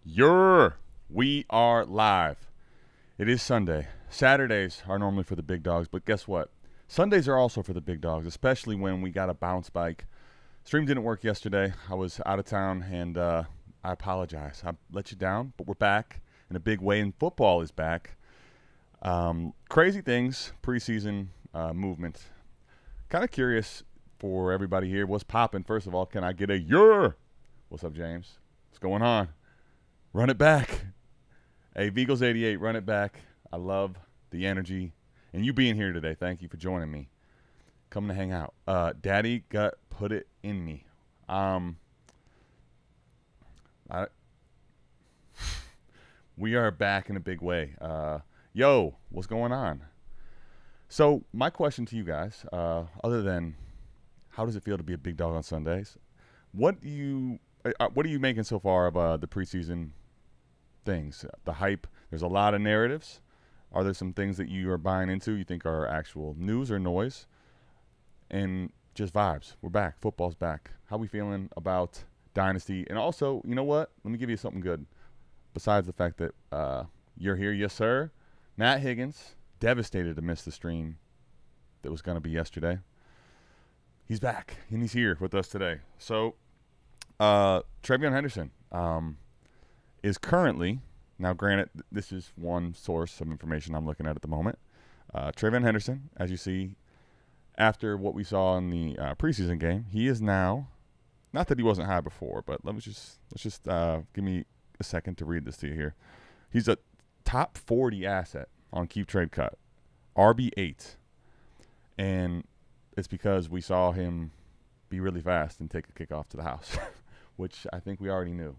We are live. It is Sunday. Saturdays are normally for the big dogs, but guess what? Sundays are also for the big dogs, especially when we got a bounce bike. Stream didn't work yesterday. I was out of town, and I apologize. I let you down, but we're back in a big way, and football is back. Crazy things, preseason movement. Kind of curious for everybody here. What's popping? First of all, can I get a yer? What's up, James? What's going on? Run it back. Hey, Beagles88, run it back. I love the energy. And you being here today, thank you for joining me. Coming to hang out. Daddy got put it in me. We are back in a big way. Yo, what's going on? So my question to you guys, other than how does it feel to be a big dog on Sundays, what are you making so far of the preseason things, the hype? There's a lot of narratives. Are there some things that you are buying into you think are actual news or noise? And just vibes. We're back. Football's back. How we feeling about Dynasty? And also, you know what? Let me give you something good. Besides the fact that you're here, yes, sir. Matt Higgins, devastated to miss the stream that was going to be yesterday. He's back, and he's here with us today. So, TreVeyon Henderson is currently, now granted, this is one source of information I'm looking at the moment. TreVeyon Henderson, as you see, after what we saw in the preseason game, he is now, not that he wasn't high before, but let's just give me a second to read this to you here. He's a top 40 asset on Keep Trade Cut, RB8, and it's because we saw him be really fast and take a kickoff to the house, which I think we already knew.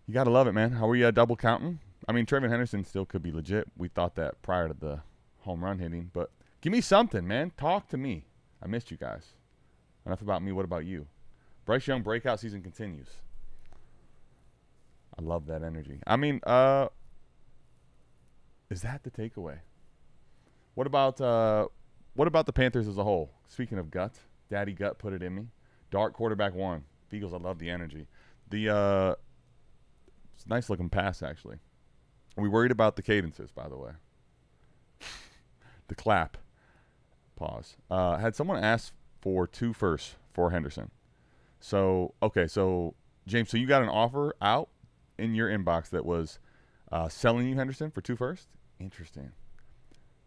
You got to love it, man. How are you double counting? I mean, TreVeyon Henderson still could be legit. We thought that prior to the home run hitting, but give me something, man. Talk to me. I missed you guys. Enough about me. What about you? Bryce Young breakout season continues. I love that energy. I mean, is that the takeaway? What about the Panthers as a whole? Speaking of gut, Daddy Gut put it in me. Dark quarterback one. Eagles, I love the energy. It's a nice looking pass, actually. Are we worried about the cadences, by the way? The clap. Pause. Had someone asked for 2 firsts for Henderson. So, okay, so, James, so you got an offer out in your inbox that was selling you Henderson for 2 firsts? Interesting.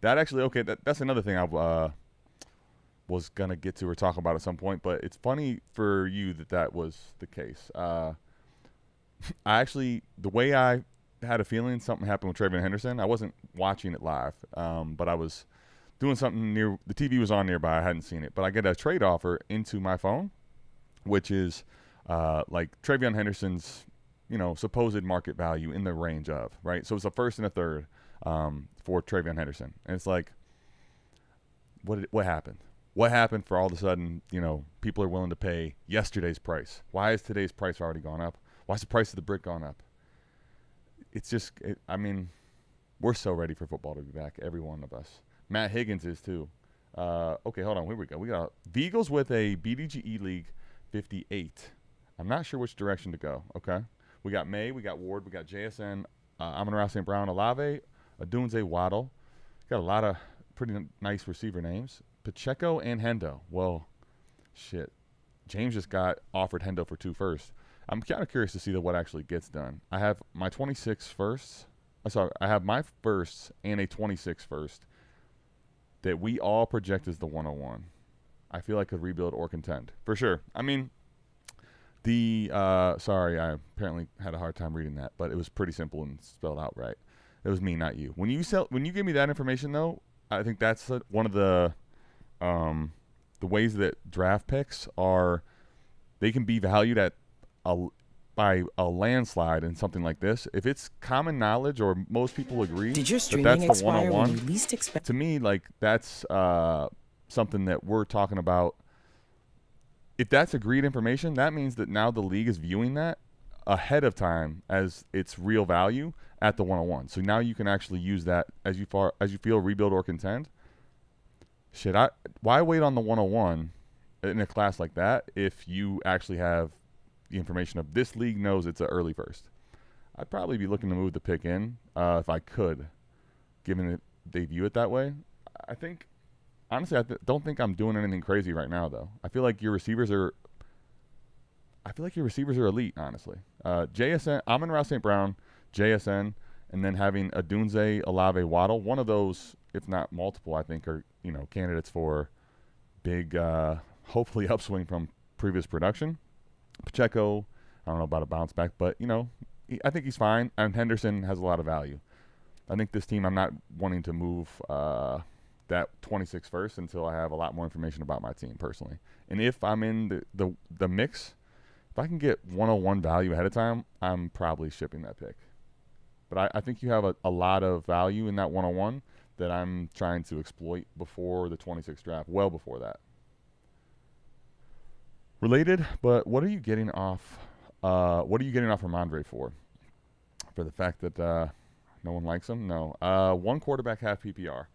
That actually, okay, that's another thing I was going to get to or talk about at some point, but it's funny for you that was the case. I actually, the way I had a feeling something happened with TreVeyon Henderson, I wasn't watching it live, but I was doing something near, the TV was on nearby, I hadn't seen it, but I get a trade offer into my phone, which is like TreVeyon Henderson's, supposed market value in the range of, right? So it's a first and a third for TreVeyon Henderson. And it's like, what happened? What happened for all of a sudden, people are willing to pay yesterday's price? Why is today's price already gone up? Why is the price of the brick gone up? It's just, we're so ready for football to be back, every one of us. Matt Higgins is too. Okay, hold on. Here we go. We got Beagles with a BDGE League 58. I'm not sure which direction to go, okay? We got May, we got Ward, we got JSN, Amon-Ra St. Brown, Olave, Adunze Waddle. Got a lot of pretty nice receiver names. Pacheco and Hendo. Well, shit. James just got offered Hendo for 2 firsts. I'm kind of curious to see what actually gets done. I have my 26 firsts. I have my firsts and a 26 first that we all project as the 101. I feel like could rebuild or contend. For sure. I mean, sorry, I apparently had a hard time reading that, but it was pretty simple and spelled out right. It was me, not you. When you give me that information, though, I think that's one of the ways that draft picks are. They can be valued at by a landslide in something like this. If it's common knowledge or most people agree Did your that streaming that's the expire when you 101, least expect? to me, like that's something that we're talking about. If that's agreed information, that means that now the league is viewing that ahead of time as its real value at the 101. So now you can actually use that as you feel rebuild or contend. Shit, why wait on the 101 in a class like that if you actually have the information of this league knows it's an early first? I'd probably be looking to move the pick in if I could, given that they view it that way. I think, honestly, don't think I'm doing anything crazy right now, though. I feel like your receivers are elite, honestly. JSN, Amon-Ra St. Brown, JSN, and then having Adunze, Olave, Waddle. One of those, if not multiple, I think are candidates for big, hopefully upswing from previous production. Pacheco, I don't know about a bounce back, but I think he's fine. And Henderson has a lot of value. I think this team, I'm not wanting to move that 26 first until I have a lot more information about my team personally. And if I'm in the mix, if I can get 101 value ahead of time, I'm probably shipping that pick. But I think you have a lot of value in that 101 that I'm trying to exploit before the 26 draft, well before that. Related, but what are you getting off? Ramondre for? For the fact that no one likes him? No. One quarterback, half PPR.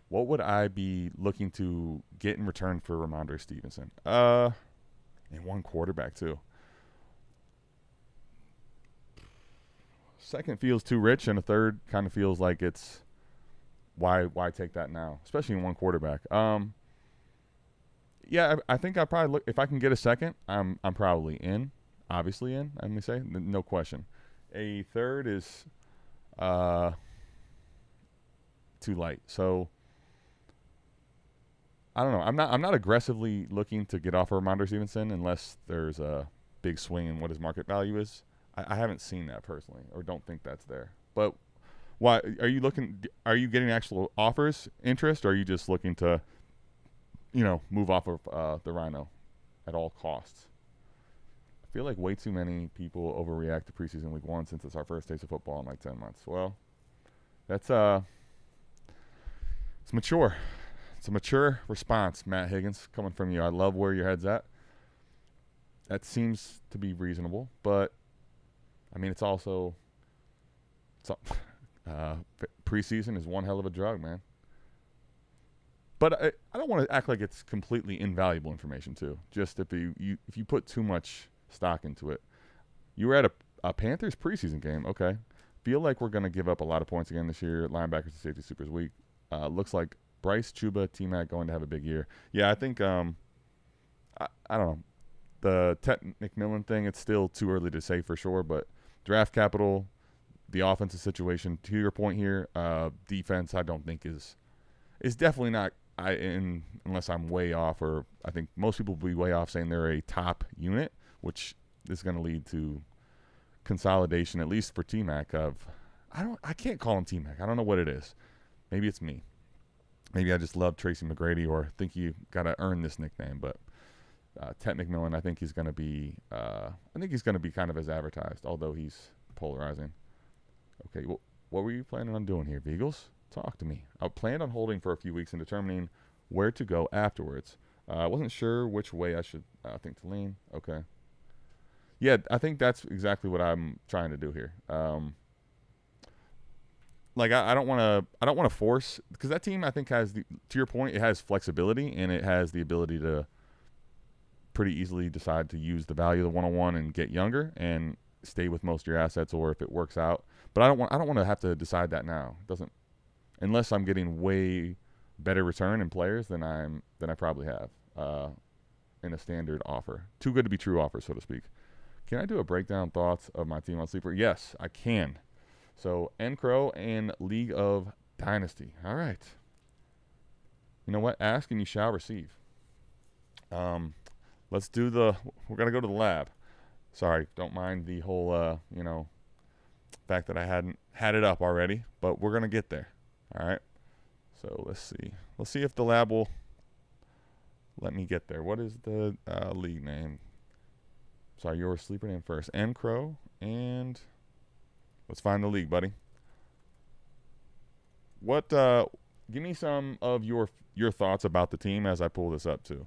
What would I be looking to get in return for Ramondre Stevenson? And one quarterback too. Second feels too rich, and a third kind of feels like it's why take that now, especially in one quarterback. Yeah, I think I probably look if I can get a second. I'm probably in, obviously in. Let me say, no question. A third is too light, so I don't know. I'm not aggressively looking to get off of Ramondre Stevenson unless there's a big swing in what his market value is. I haven't seen that personally, or don't think that's there. But why are you looking? Are you getting actual offers, interest, or are you just looking to, move off of the Rhino at all costs? I feel like way too many people overreact to preseason week 1 since it's our first taste of football in like 10 months. Well, that's it's mature. It's a mature response, Matt Higgins, coming from you. I love where your head's at. That seems to be reasonable, but I mean, it's also preseason is one hell of a drug, man. But I don't want to act like it's completely invaluable information too. Just if you put too much stock into it. You were at a Panthers preseason game. Okay. Feel like we're going to give up a lot of points again this year. Linebackers and safety supers weak. Looks like Bryce, Chuba, T-Mac going to have a big year. Yeah, I think I don't know. The Tet McMillan thing, it's still too early to say for sure, but draft capital, the offensive situation, to your point here, defense I don't think is definitely not unless I'm way off, or I think most people will be way off saying they're a top unit, which is going to lead to consolidation, at least for T-Mac. I can't call him T-Mac. I don't know what it is. Maybe it's me. Maybe I just love Tracy McGrady or think you got to earn this nickname. But Tet McMillan, I think he's going to be. Kind of as advertised, although he's polarizing. Okay, well, what were you planning on doing here, Beagles? Talk to me. I planned on holding for a few weeks and determining where to go afterwards. I wasn't sure which way I should think to lean. Okay. Yeah, I think that's exactly what I'm trying to do here. I don't want to force, because that team I think has to your point, it has flexibility and it has the ability to pretty easily decide to use the value of the 101 and get younger and stay with most of your assets, or if it works out. But I don't want to have to decide that now. It doesn't, unless I'm getting way better return in players than I probably have in a standard offer. Too good to be true offer, so to speak. Can I do a breakdown thoughts of my team on Sleeper? Yes, I can. So, N-Crow and League of Dynasty. All right. You know what? Ask and you shall receive. Let's do we're going to go to the lab. Sorry, don't mind the whole, fact that I hadn't had it up already, but we're going to get there. All right. So, let's see. Let's see if the lab will let me get there. What is the league name? Sorry, your sleeper name first. N-Crow, and let's find the league, buddy. Give me some of your thoughts about the team as I pull this up too.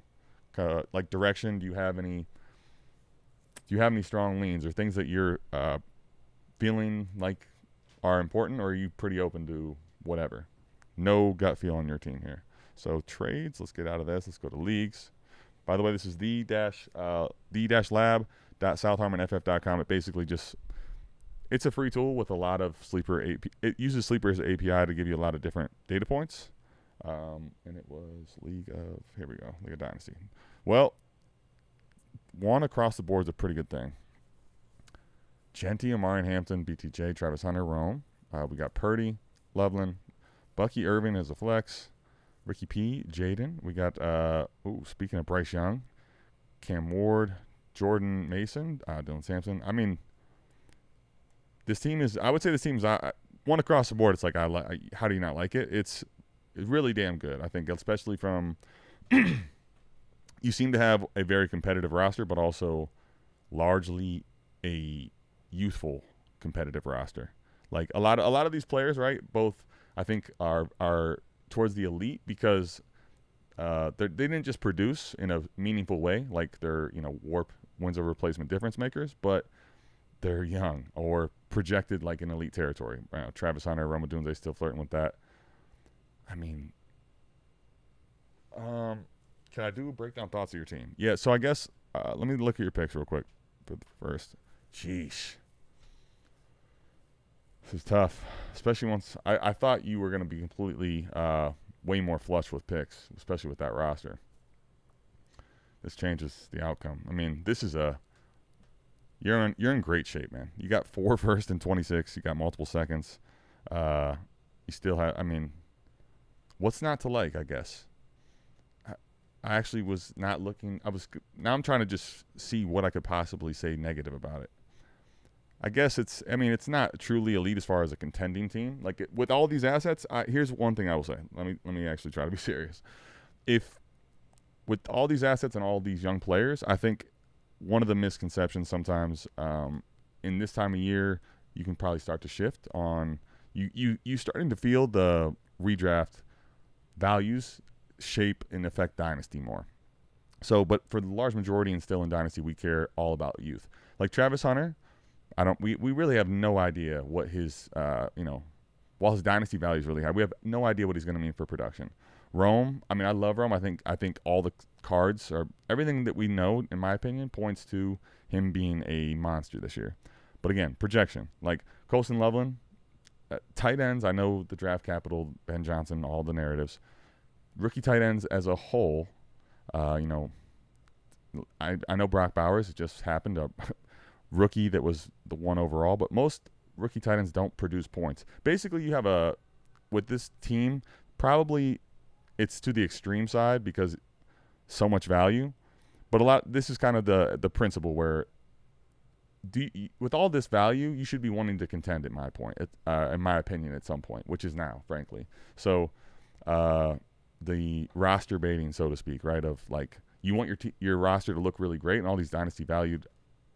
Like direction, do you have any strong leans or things that you're feeling like are important, or are you pretty open to whatever? No gut feel on your team here. So trades, let's get out of this. Let's go to leagues. By the way, this is the-lab.southharmonff.com. It basically just it's a free tool with a lot of sleeper AP. It uses sleeper's API to give you a lot of different data points. And it was here we go, League of Dynasty. Well, one across the board is a pretty good thing. Genty, Omarion Hampton, BTJ, Travis Hunter, Rome. We got Purdy, Loveland, Bucky Irving as a flex, Ricky P, Jaden. We got, speaking of Bryce Young, Cam Ward, Jordan Mason, Dylan Sampson. I mean, this team is, I would say this team's one across the board. It's like, how do you not like it? It's really damn good, I think, especially from you seem to have a very competitive roster, but also largely a youthful competitive roster. Like a lot of these players, right? Both I think are towards the elite because they didn't just produce in a meaningful way, like they're warp wins over replacement difference makers, but they're young or projected like in elite territory. Travis Hunter, Rome Odunze still flirting with that. I mean, can I do breakdown thoughts of your team? Yeah, so I guess let me look at your picks real quick first. Sheesh. This is tough, especially once I thought you were going to be completely way more flush with picks, especially with that roster. This changes the outcome. I mean, this is you're in great shape, man. You got 4 first and 26. You got multiple seconds. You still have. I mean, what's not to like? I guess. I actually was not looking. Now I'm trying to just see what I could possibly say negative about it. I guess it's not truly elite as far as a contending team. Like with all these assets, here's one thing I will say. Let me actually try to be serious. If with all these assets and all these young players, I think one of the misconceptions sometimes in this time of year, you can probably start to shift on you starting to feel the redraft values shape and affect Dynasty more. So, but for the large majority and still in Dynasty, we care all about youth. Like Travis Hunter, we really have no idea what his, while his Dynasty value is really high, we have no idea what he's going to mean for production. Rome, I mean, I love Rome. I think all the cards are, everything that we know, in my opinion, points to him being a monster this year. But again, projection. Like Colson Loveland, tight ends, I know the draft capital, Ben Johnson, all the narratives. Rookie tight ends as a whole, I know Brock Bowers, it just happened, a rookie that was the 1 overall, but most rookie tight ends don't produce points. Basically, you have with this team, probably it's to the extreme side because so much value, but this is kind of the principle where with all this value, you should be wanting to contend in my opinion, at some point, which is now, frankly. So, the roster baiting, so to speak, right? Of like you want your roster to look really great, and all these dynasty valued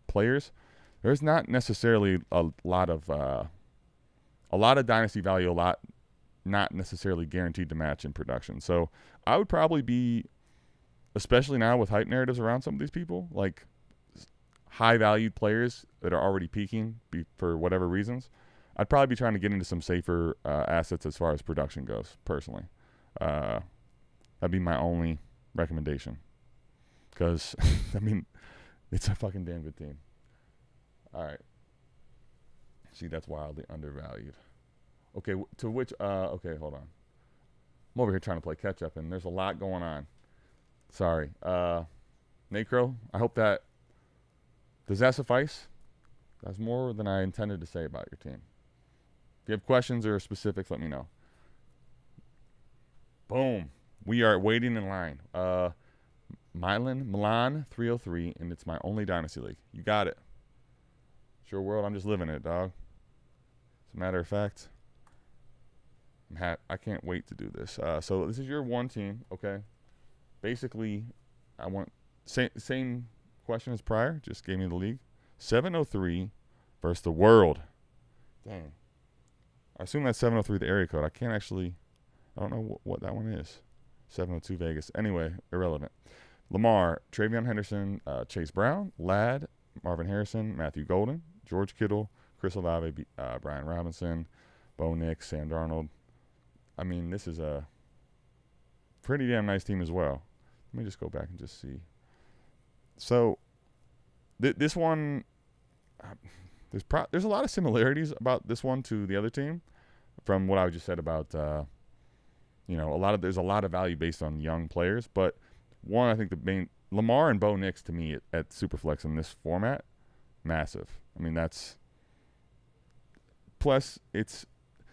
players. There's not necessarily a lot of dynasty value, not necessarily guaranteed to match in production. So I would probably be, especially now with hype narratives around some of these people, like high valued players that are already peaking for whatever reasons. I'd probably be trying to get into some safer assets as far as production goes, personally. That'd be my only recommendation. Because, I mean, it's a fucking damn good team. All right. See, that's wildly undervalued. Okay, okay, hold on. I'm over here trying to play catch up, and there's a lot going on. Sorry. Nacro, I hope that, does that suffice? That's more than I intended to say about your team. If you have questions or specifics, let me know. Boom. We are waiting in line. Milan 303, and it's my only Dynasty League. You got it. It's your world. I'm just living it, dog. As a matter of fact, I can't wait to do this. So this is your one team, okay? Basically, I want same question as prior. Just gave me the league. 703 versus the world. Dang. I assume that's 703 the area code. I don't know what that one is. 702 Vegas. Anyway, irrelevant. Lamar, TreVeyon Henderson, Chase Brown, Ladd, Marvin Harrison, Matthew Golden, George Kittle, Chris Olave, Brian Robinson, Bo Nix, Sam Darnold. I mean, this is a pretty damn nice team as well. Let me just go back and just see. So, this one, There's a lot of similarities about this one to the other team from what I just said about there's a lot of value based on young players, but one I think the main Lamar and Bo Nix to me at Superflex in this format, massive. I mean that's plus it's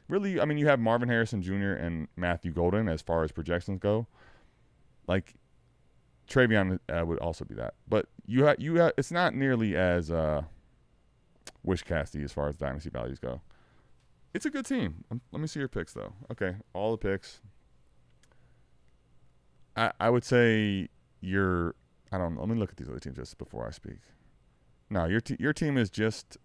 really, I mean, you have Marvin Harrison Jr. and Matthew Golden as far as projections go. Like TreVeyon would also be that, but it's not nearly as wishcasty as far as dynasty values go. It's a good team. Let me see your picks though. Okay, all the picks. I would say I don't know. Let me look at these other teams just before I speak. No, your team is just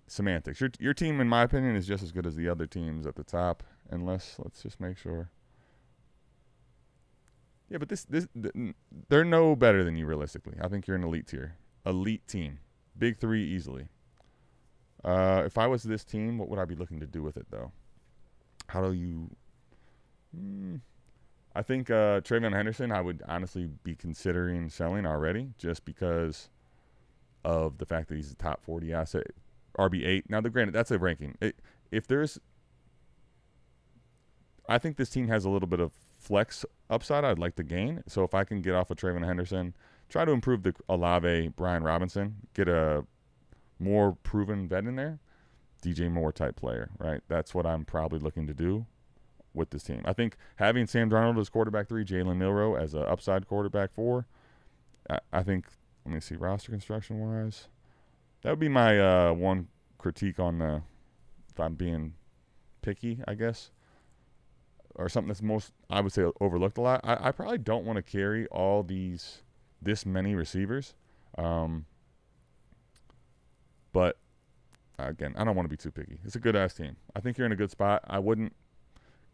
semantics. Your team, in my opinion, is just as good as the other teams at the top. Let's just make sure. Yeah, but they're no better than you realistically. I think you're an elite tier, elite team, big three easily. If I was this team, what would I be looking to do with it though? How do you? I think TreVeyon Henderson, I would honestly be considering selling already, just because of the fact that he's a top 40 asset. RB8. Now, granted, that's a ranking. I think this team has a little bit of flex upside I'd like to gain. So if I can get off of TreVeyon Henderson, try to improve the Olave, Brian Robinson, get a more proven vet in there, DJ Moore type player, right? That's what I'm probably looking to do with this team. I think having Sam Darnold as quarterback 3, Jalen Milroe as an upside quarterback 4, I think, let me see, roster construction wise, that would be my one critique on if I'm being picky, I guess, or something that's I would say, overlooked a lot. I probably don't want to carry this many receivers. But, again, I don't want to be too picky. It's a good-ass team. I think you're in a good spot. I wouldn't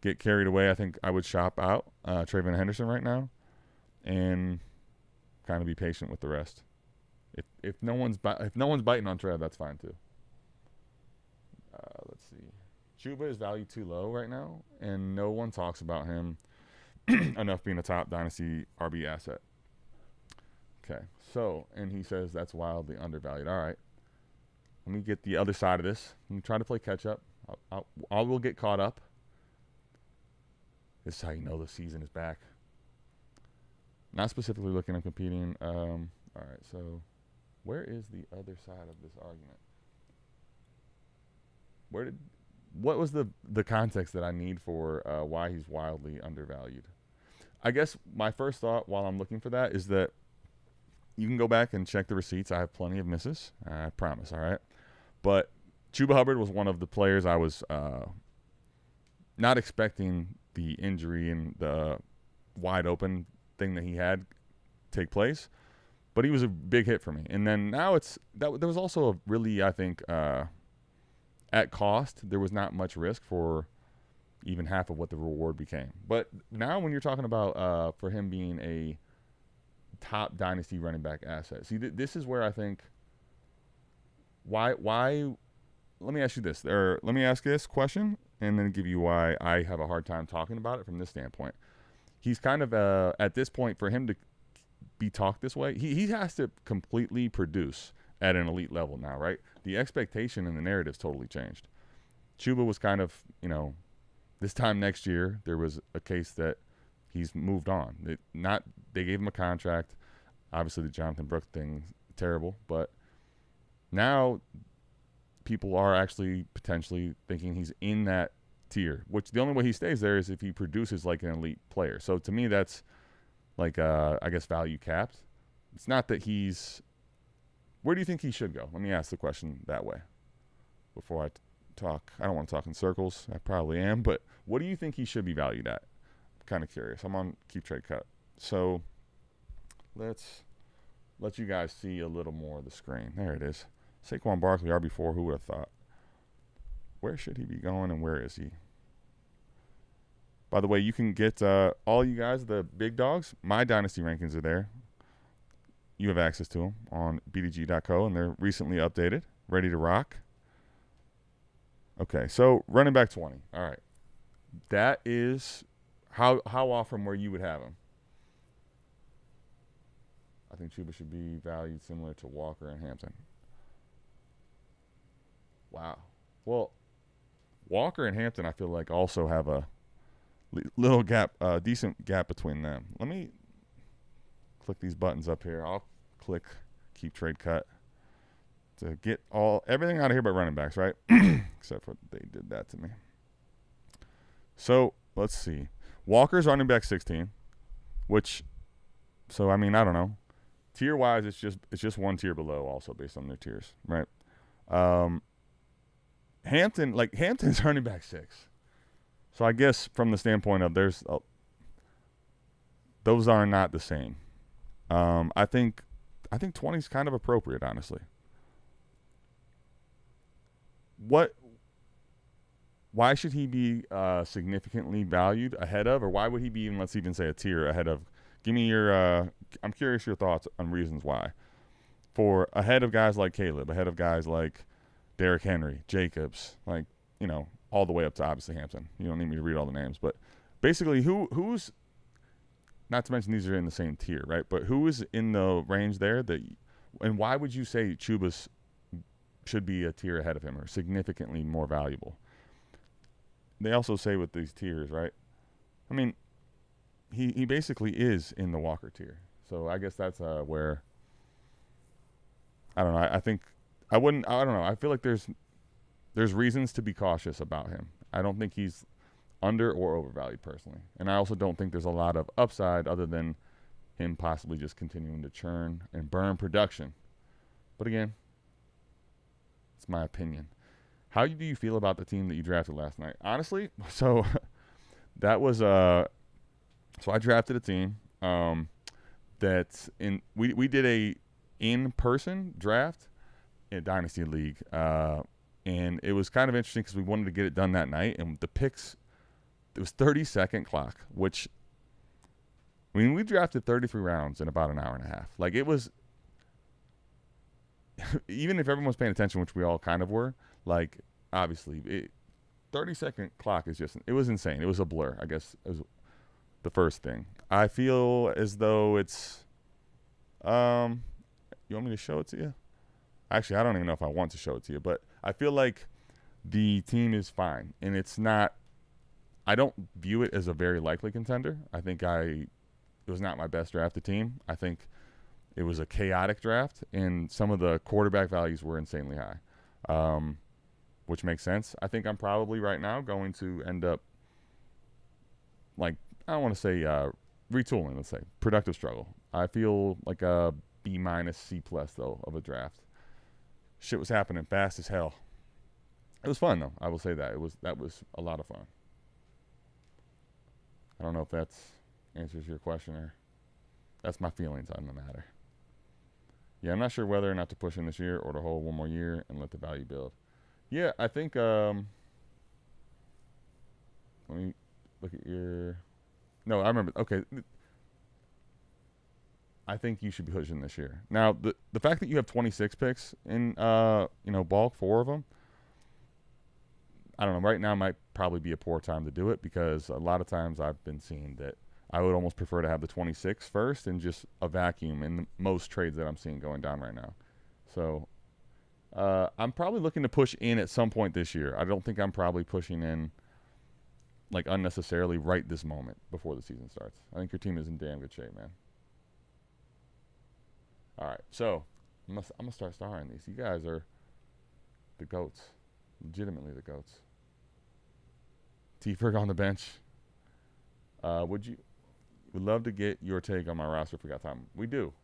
get carried away. I think I would shop out TreVeyon Henderson right now and kind of be patient with the rest. If no one's biting on Trev, that's fine too. Let's see. Chuba is valued too low right now, and no one talks about him enough being a top dynasty RB asset. Okay, and he says that's wildly undervalued. All right, let me get the other side of this. I'm trying to play catch up. I will get caught up. This is how you know the season is back. Not specifically looking at competing. All right, so where is the other side of this argument? What was the context that I need for why he's wildly undervalued? I guess my first thought while I'm looking for that is that you can go back and check the receipts. I have plenty of misses. I promise, all right? But Chuba Hubbard was one of the players I was not expecting the injury and the wide open thing that he had take place. But he was a big hit for me. And then now there was also a really, I think, at cost, there was not much risk for even half of what the reward became. But now when you're talking about for him being a top dynasty running back asset, see, this is where I think why let me ask you this. Let me ask this question and then give you why I have a hard time talking about it from this standpoint. He's kind of, at this point, for him to be talked this way, he has to completely produce at an elite level now, right? The expectation and the narrative's totally changed. Chuba was kind of, this time next year, there was a case that he's moved on. They gave him a contract. Obviously, the Jonathan Brooks thing, terrible. But now people are actually potentially thinking he's in that tier, which the only way he stays there is if he produces like an elite player. So to me, that's like, I guess, value capped. It's not that he's – where do you think he should go? Let me ask the question that way before I talk. I don't want to talk in circles. I probably am. But what do you think he should be valued at? I'm kind of curious. I'm on Keep Trade Cut. So let's let you guys see a little more of the screen. There it is. Saquon Barkley, RB4. Who would have thought? Where should he be going and where is he? By the way, you can get all you guys, the big dogs, my dynasty rankings are there. You have access to them on bdg.co, and they're recently updated, ready to rock. Okay, so running back 20. All right. That is how off from where you would have him. I think Chuba should be valued similar to Walker and Hampton. Wow. Well, Walker and Hampton, I feel like also have a little gap, decent gap between them. Let me click these buttons up here. I'll click keep trade cut to get everything out of here but running backs, right? Except for they did that to me. So let's see. Walker's running back 16, which, so I mean, I don't know. Tier wise, it's just one tier below, also based on their tiers, right? Hampton's running back 6. So I guess from the standpoint of those are not the same. I think 20 is kind of appropriate, honestly. Why should he be significantly valued ahead of, or why would he be let's even say a tier ahead of? Give me your. I'm curious your thoughts on reasons why. For ahead of guys like Caleb, ahead of guys like Derrick Henry, Jacobs, all the way up to obviously Hampton. You don't need me to read all the names, but basically who's not to mention these are in the same tier, right? But who is in the range there and why would you say Chuba's should be a tier ahead of him or significantly more valuable? They also say with these tiers, right? I mean, he basically is in the Walker tier. So I guess that's where I don't know. I think I don't know. I feel like there's reasons to be cautious about him. I don't think he's under or overvalued personally. And I also don't think there's a lot of upside other than him possibly just continuing to churn and burn production. But again, it's my opinion. How do you feel about the team that you drafted last night? Honestly, so that was so I drafted a team that's we did a in-person draft in a Dynasty League. And it was kind of interesting because we wanted to get it done that night. And the picks, it was 30-second clock, which, I mean, we drafted 33 rounds in about an hour and a half. Like, it was, even if everyone was paying attention, which we all kind of were, like, obviously, 30-second clock is just, it was insane. It was a blur, I guess, it was the first thing. I feel as though it's, you want me to show it to you? Actually, I don't even know if I want to show it to you, but I feel like the team is fine, and it's not – I don't view it as a very likely contender. I think it was not my best drafted team. I think it was a chaotic draft, and some of the quarterback values were insanely high, which makes sense. I think I'm probably right now going to end up, like, I don't want to say retooling, let's say, productive struggle. I feel like a B-, C+, though, of a draft. Shit was happening fast as hell. It was fun, though. I will say that. That was a lot of fun. I don't know if that answers your question or that's my feelings on the matter. Yeah, I'm not sure whether or not to push in this year or to hold one more year and let the value build. Yeah, I think let me look at your No, I remember. Okay. I think you should be pushing this year. Now, the fact that you have 26 picks in bulk, 4 of them, I don't know. Right now might probably be a poor time to do it because a lot of times I've been seeing that I would almost prefer to have the 26 first and just a vacuum in most trades that I'm seeing going down right now. So I'm probably looking to push in at some point this year. I don't think I'm probably pushing in like unnecessarily right this moment before the season starts. I think your team is in damn good shape, man. All right, so I'm gonna start starring these. You guys are the GOATs, legitimately the GOATs. T-Ferg on the bench. Would love to get your take on my roster if we got time. We do.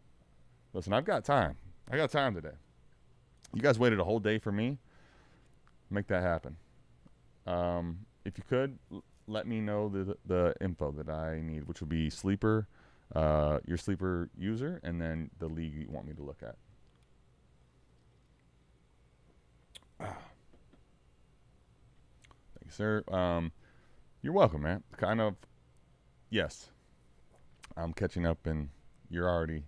Listen, I've got time. I got time today. You guys waited a whole day for me. Make that happen. If you could, let me know the info that I need, which would be sleeper, your sleeper user, and then the league you want me to look at. Thank you, sir. You're welcome, man. Kind of, yes. I'm catching up, and you're already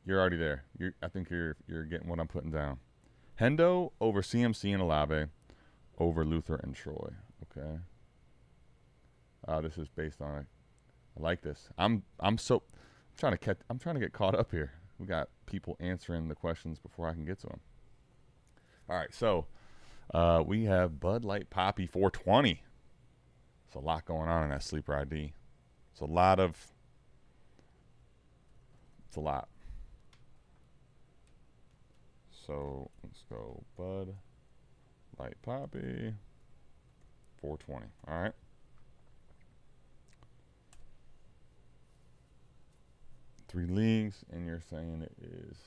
there. I think you're getting what I'm putting down. Hendo over CMC and Olave over Luther and Troy. Okay. This is based on it. I like this. I'm trying to get caught up here. We got people answering the questions before I can get to them. All right, so We have Bud Light Poppy 420. There's a lot going on in that sleeper ID. It's a lot. So let's go Bud Light Poppy 420. All right. Three leagues, and you're saying it is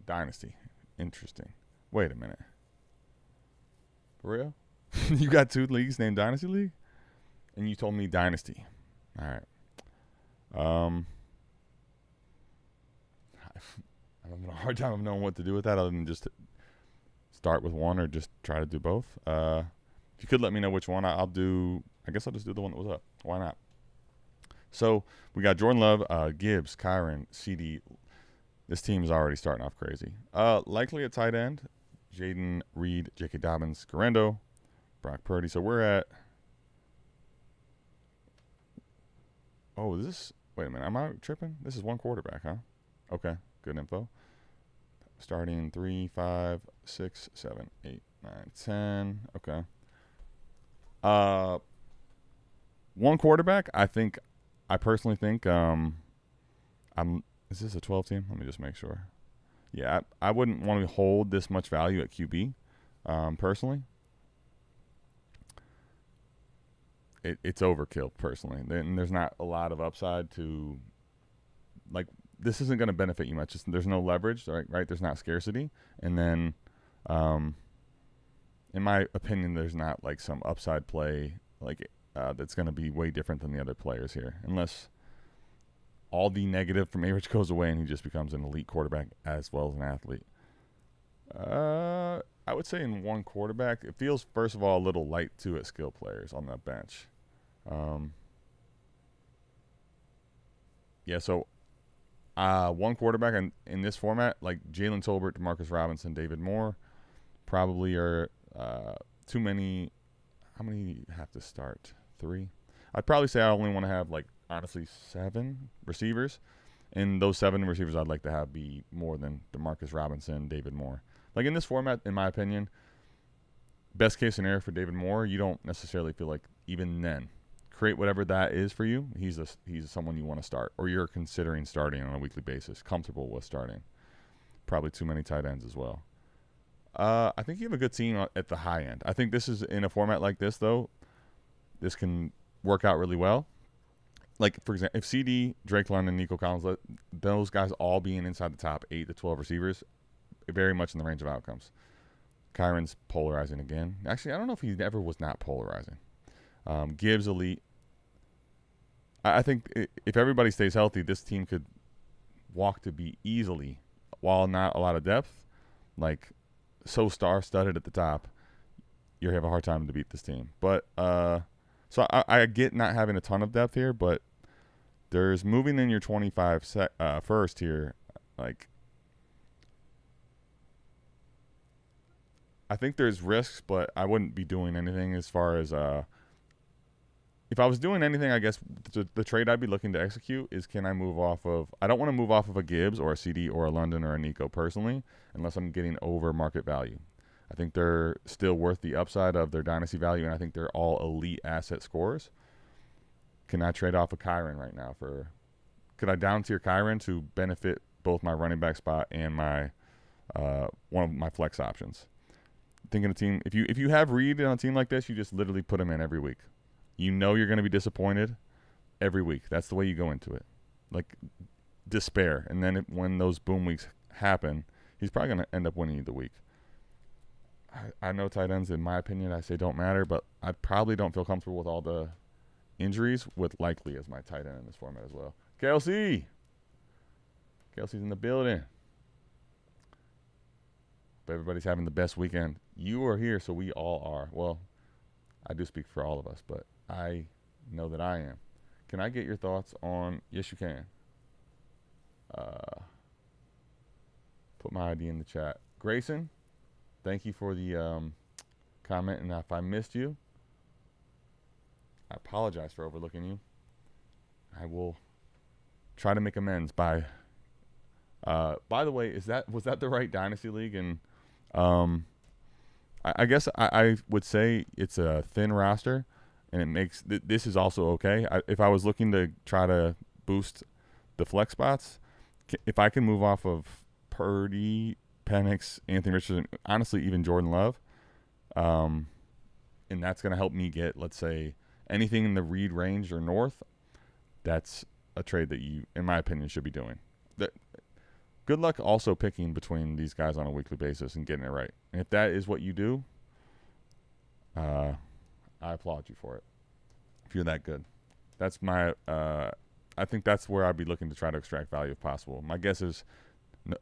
Dynasty. Interesting. Wait a minute. For real? You got 2 leagues named Dynasty League? And you told me Dynasty. All right. I'm having a hard time of knowing what to do with that other than just start with one or just try to do both. If you could let me know which one, I'll do. I guess I'll just do the one that was up. Why not? So we got Jordan Love, Gibbs, Kyron, CD. This team is already starting off crazy. Likely at tight end, Jaden Reed, J.K. Dobbins, Garendo, Brock Purdy. So we're at. Oh, is this? Wait a minute. Am I tripping? This is one quarterback, huh? Okay, good info. Starting 3, 5, 6, 7, 8, 9, 10. Okay. One quarterback. I personally think. Is this a 12 team? Let me just make sure. Yeah, I wouldn't want to hold this much value at QB, personally. It's overkill, personally. And there's not a lot of upside to, like, this isn't going to benefit you much. There's no leverage, right? There's not scarcity. And then, in my opinion, there's not, like, some upside play, like, that's going to be way different than the other players here. Unless all the negative from Average goes away and he just becomes an elite quarterback as well as an athlete. I would say in one quarterback, it feels, first of all, a little light to at skill players on that bench. Yeah, so one quarterback in this format, like Jalen Tolbert, Demarcus Robinson, David Moore, probably are too many. How many do you have to start? 3? I'd probably say I only want to have, like, honestly, 7 receivers. And those 7 receivers I'd like to have be more than Demarcus Robinson, David Moore. Like, in this format, in my opinion, best case scenario for David Moore, you don't necessarily feel like even then. Create whatever that is for you. He's someone you want to start, or you're considering starting on a weekly basis, comfortable with starting. Probably too many tight ends as well. I think you have a good team at the high end. I think this is, in a format like this, though, this can work out really well. Like, for example, if CD, Drake London, Nico Collins, those guys all being inside the top 8 to 12 receivers, very much in the range of outcomes. Kyron's polarizing again. Actually, I don't know if he ever was not polarizing. Gibbs, elite. I think if everybody stays healthy, this team could walk to be easily, while not a lot of depth, like so star-studded at the top, you have a hard time to beat this team. But so I get not having a ton of depth here, but there's moving in your 25 first here. Like, I think there's risks, but I wouldn't be doing anything as far as if I was doing anything, I guess the trade I'd be looking to execute is, can I move off of – I don't want to move off of a Gibbs or a CD or a London or a Nico personally unless I'm getting over market value. I think they're still worth the upside of their dynasty value, and I think they're all elite asset scorers. Can I trade off a Kyron right now for – could I down tier Kyron to benefit both my running back spot and my one of my flex options? Thinking a team – if you have Reed on a team like this, you just literally put him in every week. You know you're going to be disappointed every week. That's the way you go into it. Like, despair. And then when those boom weeks happen, he's probably going to end up winning the week. I know tight ends, in my opinion, I say don't matter, but I probably don't feel comfortable with all the injuries with Likely as my tight end in this format as well. Kelsey's in the building. But everybody's having the best weekend. You are here, so we all are. Well, I do speak for all of us, but I know that I am. Can I get your thoughts on – yes, you can. Put my ID in the chat. Grayson, thank you for the comment. And if I missed you, I apologize for overlooking you. I will try to make amends by the way, was that the right Dynasty League? And I I guess I would say it's a thin roster, and it makes this is also okay. If I was looking to try to boost the flex spots, if I can move off of Purdy, Penix, Anthony Richardson, honestly even Jordan Love, and that's going to help me get, let's say, anything in the Reed range or north, that's a trade that you, in my opinion, should be doing. Good luck also picking between these guys on a weekly basis and getting it right. And if that is what you do, I applaud you for it. If you're that good. That's my I think that's where I'd be looking to try to extract value if possible. My guess is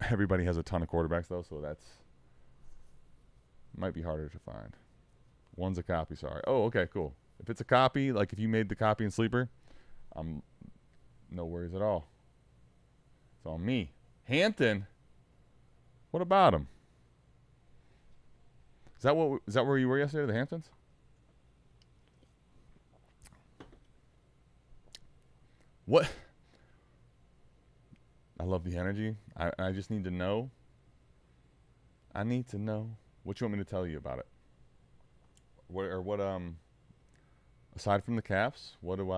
everybody has a ton of quarterbacks, though, so that's might be harder to find. One's a copy, sorry. Oh, okay, cool. If it's a copy, like if you made the copy in Sleeper, no worries at all. It's on me. Hampton, what about him? Is that where you were yesterday, the Hamptons? What? I love the energy. I just need to know. I need to know. What you want me to tell you about it? What aside from the Caps, where am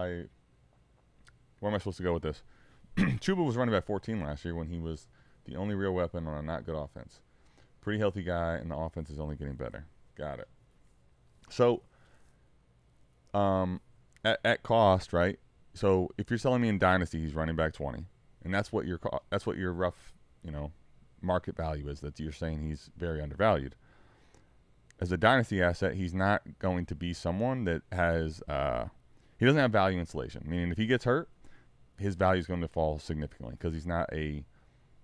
I supposed to go with this? Chuba was running back 14 last year when he was the only real weapon on a not good offense. Pretty healthy guy, and the offense is only getting better. Got it. So, at cost, right? So if you're selling me in Dynasty, he's running back 20, and that's what your rough, market value is. That you're saying he's very undervalued. As a Dynasty asset, he's not going to be someone that has he doesn't have value insulation. Meaning, if he gets hurt, his value is going to fall significantly because he's not a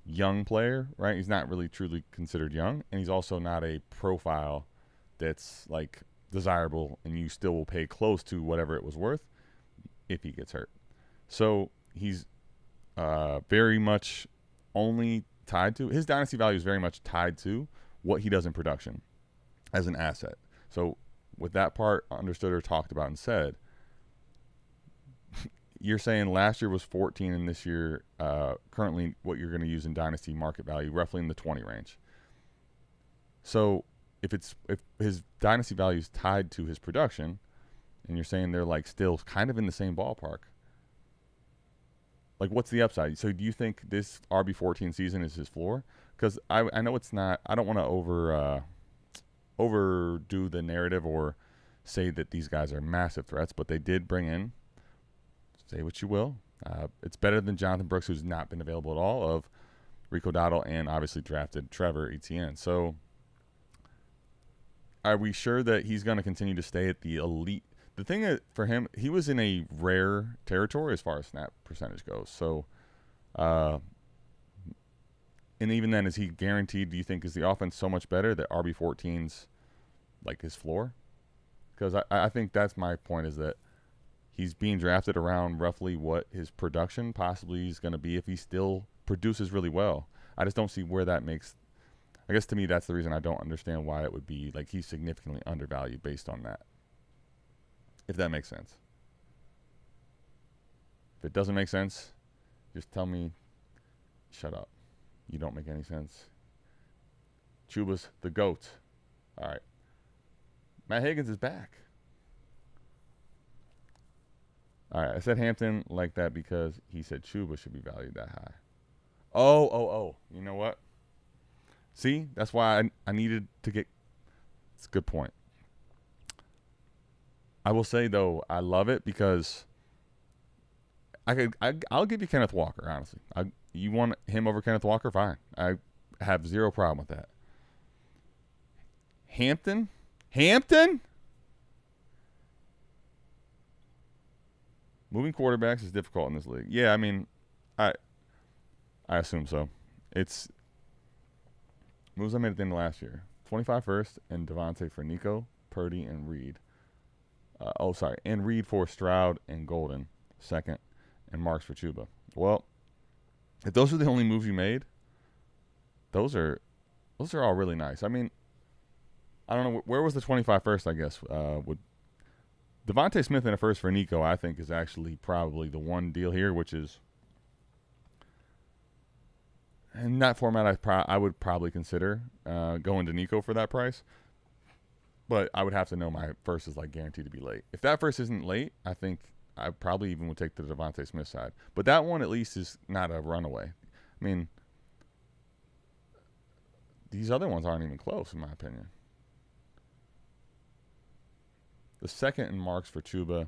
young player, right? He's not really truly considered young, and he's also not a profile that's like desirable, and you still will pay close to whatever it was worth if he gets hurt. So he's very much only tied to his dynasty value is very much tied to what he does in production as an asset. So with that part understood or talked about and said, you're saying last year was 14 and this year currently what you're going to use in dynasty market value roughly in the 20 range. So if his dynasty value is tied to his production and you're saying they're like still kind of in the same ballpark, like what's the upside? So do you think this RB14 season is his floor? Because I know it's not. I don't want to overdo the narrative or say that these guys are massive threats, but they did bring in, say what you will, it's better than Jonathan Brooks, who's not been available at all, of Rico Dowdle, and obviously drafted Trevor Etienne. So are we sure that he's going to continue to stay at the elite? The thing is, for him, he was in a rare territory as far as snap percentage goes. So, and even then, is he guaranteed, do you think, is the offense so much better that RB14's like his floor? Because I think that's my point, is that he's being drafted around roughly what his production possibly is going to be if he still produces really well. I just don't see where that makes – I guess to me that's the reason I don't understand why it would be like he's significantly undervalued based on that, if that makes sense. If it doesn't make sense, just tell me, shut up. You don't make any sense. Chuba's the GOAT. All right. Matt Higgins is back. All right, I said Hampton like that because he said Chuba should be valued that high. Oh. You know what? See, that's why I needed to get – it's a good point. I will say, though, I love it because I'll give you Kenneth Walker, honestly. You want him over Kenneth Walker? Fine. I have zero problem with that. Hampton? Moving quarterbacks is difficult in this league. Yeah, I mean, I assume so. It's moves I made at the end of last year. 25 first and Devontae for Nico, Purdy, and Reed. And Reed for Stroud and Golden, second, and Marks for Chuba. Well, if those are the only moves you made, those are all really nice. I mean, I don't know, where was the 25 first, I guess, would Devontae Smith in a first for Nico, I think, is actually probably the one deal here, which is in that format I would probably consider going to Nico for that price. But I would have to know my first is like guaranteed to be late. If that first isn't late, I think I probably even would take the Devontae Smith side. But that one at least is not a runaway. I mean, these other ones aren't even close in my opinion. The second in marks for Chuba,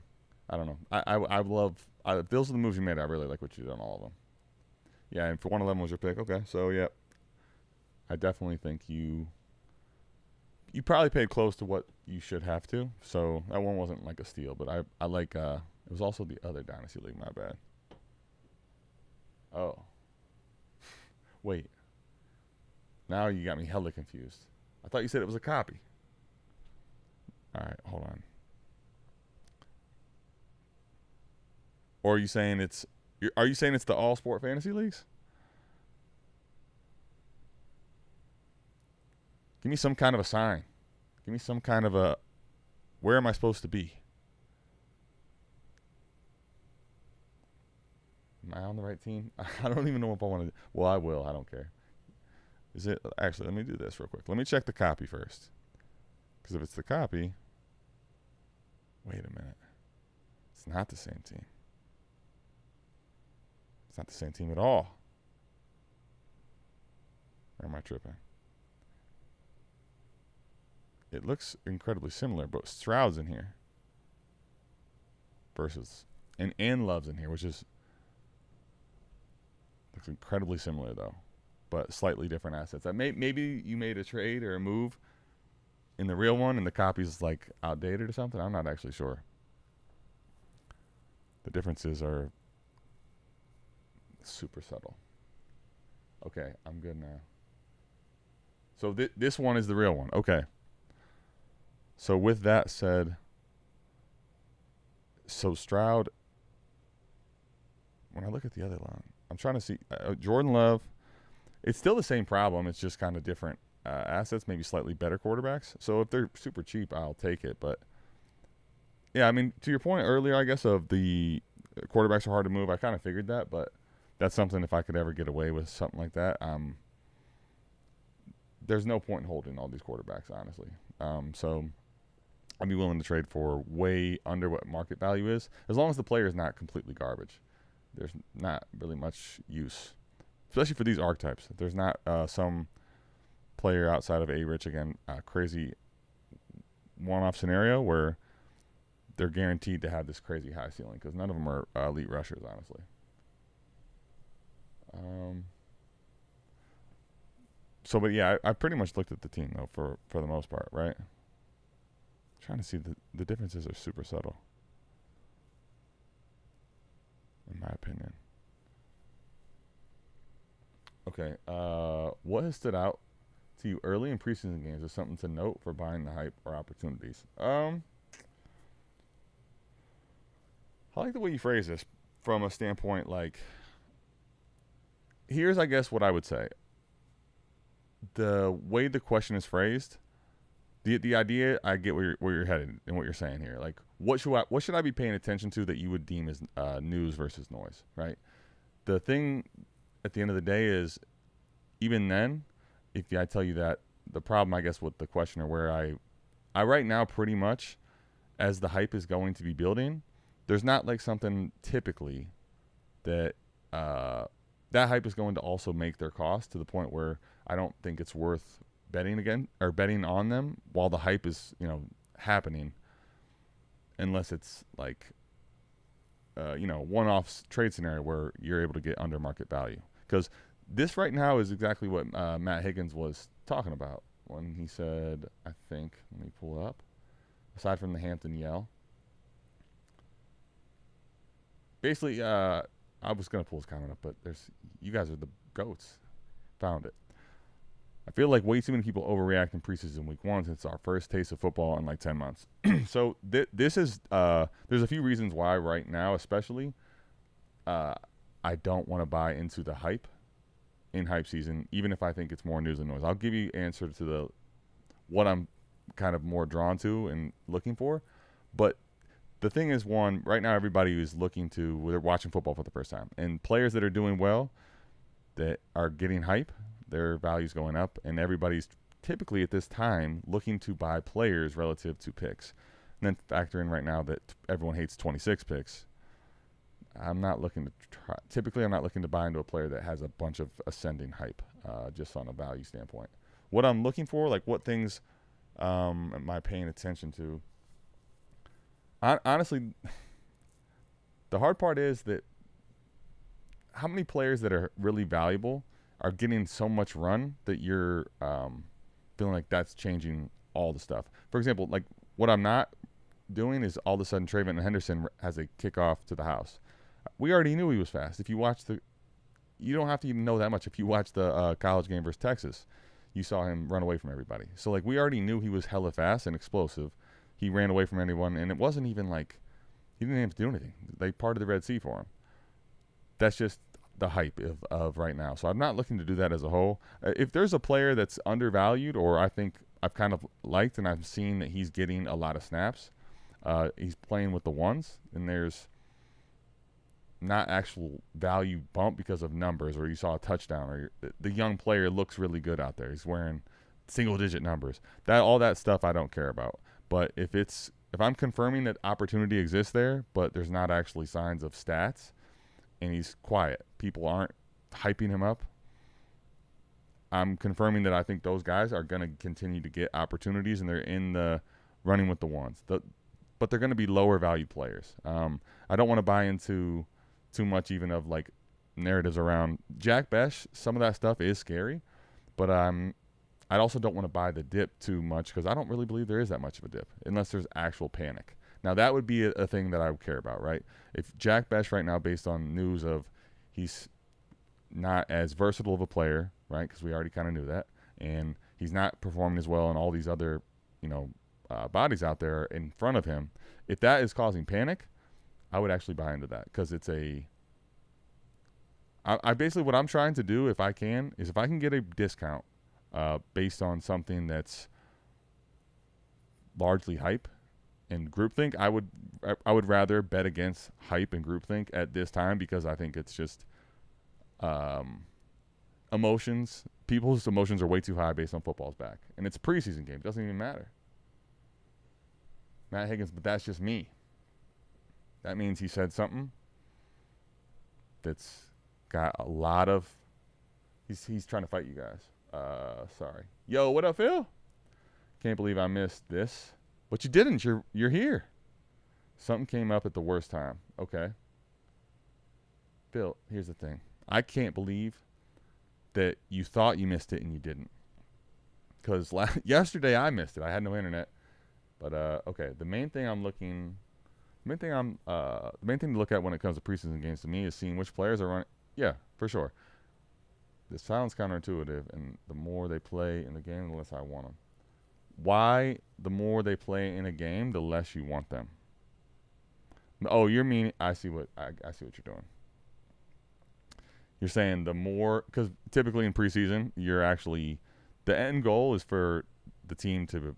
I don't know. I love those are the moves you made. I really like what you did on all of them. Yeah, and for 111 was your pick. Okay, so yeah, I definitely think you probably paid close to what you should have to. So that one wasn't like a steal, but I like it was also the other Dynasty League. My bad. Oh, wait. Now you got me hella confused. I thought you said it was a copy. All right, hold on. Or are you saying it's the all sport fantasy leagues? Give me some kind of a sign. Give me some kind of a where am I supposed to be? Am I on the right team? I don't even know if I want to. Well, I will. I don't care. Is it actually? Let me do this real quick. Let me check the copy first. Because if it's the copy, wait a minute. It's not the same team. It's not the same team at all. Or am I tripping? It looks incredibly similar, but Stroud's in here. Versus and Love's in here, which is looks incredibly similar though, but slightly different assets. Maybe you made a trade or a move in the real one and the copy's like outdated or something. I'm not actually sure. The differences are super subtle. Okay, I'm good now. So this one is the real one. Okay. So with that said, so Stroud, when I look at the other line, I'm trying to see Jordan Love. It's still the same problem. It's just kind of different assets, maybe slightly better quarterbacks. So if they're super cheap, I'll take it. But yeah, I mean, to your point earlier, I guess, of the quarterbacks are hard to move, I kind of figured that. But that's something, if I could ever get away with something like that, there's no point in holding all these quarterbacks, honestly. So I'd be willing to trade for way under what market value is, as long as the player is not completely garbage. There's not really much use, especially for these archetypes. There's not some player outside of A-Rich, again, crazy one-off scenario where they're guaranteed to have this crazy high ceiling, because none of them are elite rushers, honestly. So, but yeah, I pretty much looked at the team, though, for the most part, right? Trying to see the differences are super subtle, in my opinion. Okay, what has stood out to you early in preseason games as something to note for buying the hype or opportunities? I like the way you phrase this from a standpoint like, here's, I guess, what I would say. The way the question is phrased, the idea, I get where you're headed and what you're saying here. Like, what should I be paying attention to that you would deem as news versus noise, right? The thing at the end of the day is, even then, if I tell you that, the problem, I guess, with the question, or where I right now pretty much, as the hype is going to be building, there's not like something typically that that hype is going to also make their cost to the point where I don't think it's worth betting again or betting on them while the hype is, happening, unless it's like one-off trade scenario where you're able to get under market value. Because this right now is exactly what Matt Higgins was talking about when he said, I think, let me pull it up, aside from the Hampton yell. Basically, I was going to pull his comment up, but you guys are the GOATs. Found it. I feel like way too many people overreact in preseason week one since it's our first taste of football in like 10 months. So this is there's a few reasons why right now, especially, I don't want to buy into the hype in hype season, even if I think it's more news than noise. I'll give you answer to what I'm kind of more drawn to and looking for. But the thing is, one, right now everybody is they're watching football for the first time. And players that are doing well, that are getting hype, their value's going up, and everybody's typically at this time looking to buy players relative to picks. And then factor in right now that everyone hates 26 picks. I'm not looking to try. Typically, I'm not looking to buy into a player that has a bunch of ascending hype, just on a value standpoint. What I'm looking for, like what things am I paying attention to? Honestly, the hard part is that how many players that are really valuable are getting so much run that you're feeling like that's changing all the stuff. For example, like what I'm not doing is all of a sudden TreVeyon and Henderson has a kickoff to the house. We already knew he was fast. If you watch you don't have to even know that much. If you watch the college game versus Texas, you saw him run away from everybody. So like we already knew he was hella fast and explosive. He ran away from anyone, and it wasn't even like he didn't have to do anything. They parted the Red Sea for him. That's just the hype of right now. So I'm not looking to do that as a whole. If there's a player that's undervalued, or I think I've kind of liked and I've seen that he's getting a lot of snaps, he's playing with the ones, and there's not actual value bump because of numbers, or you saw a touchdown, or the young player looks really good out there. He's wearing single-digit numbers. All that stuff I don't care about. But if I'm confirming that opportunity exists there, but there's not actually signs of stats, and he's quiet, people aren't hyping him up, I'm confirming that I think those guys are going to continue to get opportunities, and they're in the running with the ones. But they're going to be lower value players. I don't want to buy into too much even of like narratives around Jack Besh. Some of that stuff is scary, but I also don't want to buy the dip too much because I don't really believe there is that much of a dip unless there's actual panic. Now that would be a thing that I would care about, right? If Jack Besh right now, based on news of he's not as versatile of a player, right? Because we already kind of knew that, and he's not performing as well in all these other, bodies out there in front of him. If that is causing panic, I would actually buy into that because it's I basically what I'm trying to do, if I can get a discount based on something that's largely hype and groupthink, I would rather bet against hype and groupthink at this time because I think it's just emotions. People's emotions are way too high based on football's back, and it's a preseason game. It doesn't even matter. Matt Higgins, but that's just me. That means he said something that's got a lot of. He's trying to fight you guys. Sorry. Yo, what up, Phil? Can't believe I missed this. But you didn't. You're here. Something came up at the worst time. Okay. Phil, here's the thing. I can't believe that you thought you missed it and you didn't. Because yesterday I missed it. I had no internet. But okay, the main thing to look at when it comes to preseason games to me is seeing which players are running. Yeah, for sure. This sounds counterintuitive, and the more they play in the game, the less I want them. Why? The more they play in a game, the less you want them. Oh, you're meaning. I see what you're doing. You're saying the more, because typically in preseason, the end goal is for the team to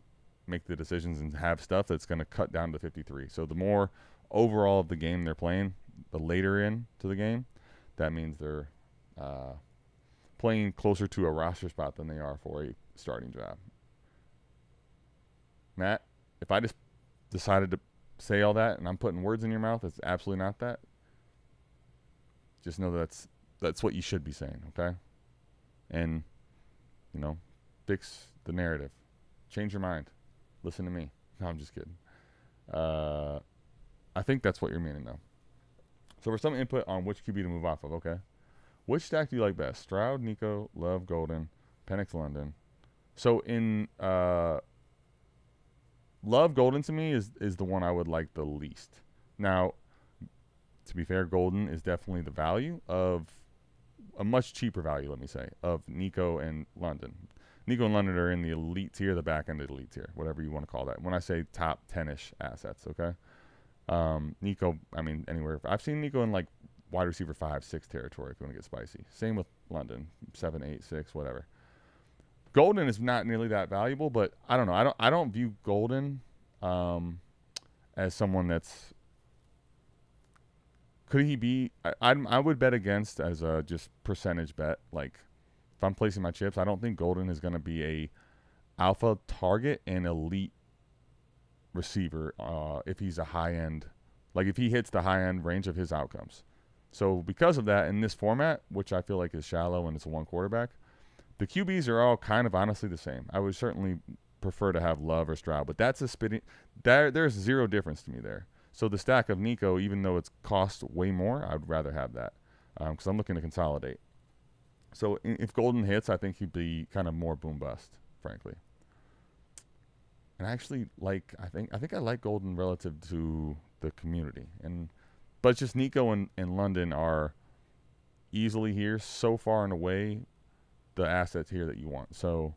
make the decisions and have stuff that's going to cut down to 53. So the more overall of the game they're playing, the later into the game, that means they're playing closer to a roster spot than they are for a starting job. Matt, if I just decided to say all that and I'm putting words in your mouth, it's absolutely not that. Just know that's what you should be saying, okay? And, fix the narrative. Change your mind. Listen to me. No, I'm just kidding. I think that's what you're meaning, though. So for some input on which QB to move off of, okay? Which stack do you like best? Stroud, Nico, Love, Golden, Penix, London. So in Love, Golden to me is the one I would like the least. Now, to be fair, Golden is definitely the value of a much cheaper value, let me say, of Nico and London. Nico and London are in the elite tier, the back end of the elite tier, whatever you want to call that. When I say top 10-ish assets, okay? Nico, anywhere. I've seen Nico in like wide receiver 5, 6 territory if you want to get spicy. Same with London, 7, 8, 6, whatever. Golden is not nearly that valuable, but I don't know. I don't view Golden as someone that's. Could he be? I would bet against as a just percentage bet. Like if I'm placing my chips, I don't think Golden is going to be alpha target and elite receiver if he's a high end, like if he hits the high end range of his outcomes. So because of that, in this format, which I feel like is shallow and it's one quarterback, the QBs are all kind of honestly the same. I would certainly prefer to have Love or Stroud, but that's a spitting. There's zero difference to me there. So the stack of Nico, even though it's cost way more, I'd rather have that because I'm looking to consolidate. So if Golden hits, I think he'd be kind of more boom bust, frankly. And I actually like. I think I like Golden relative to the community, but just Nico and London are easily here, so far and away the assets here that you want. So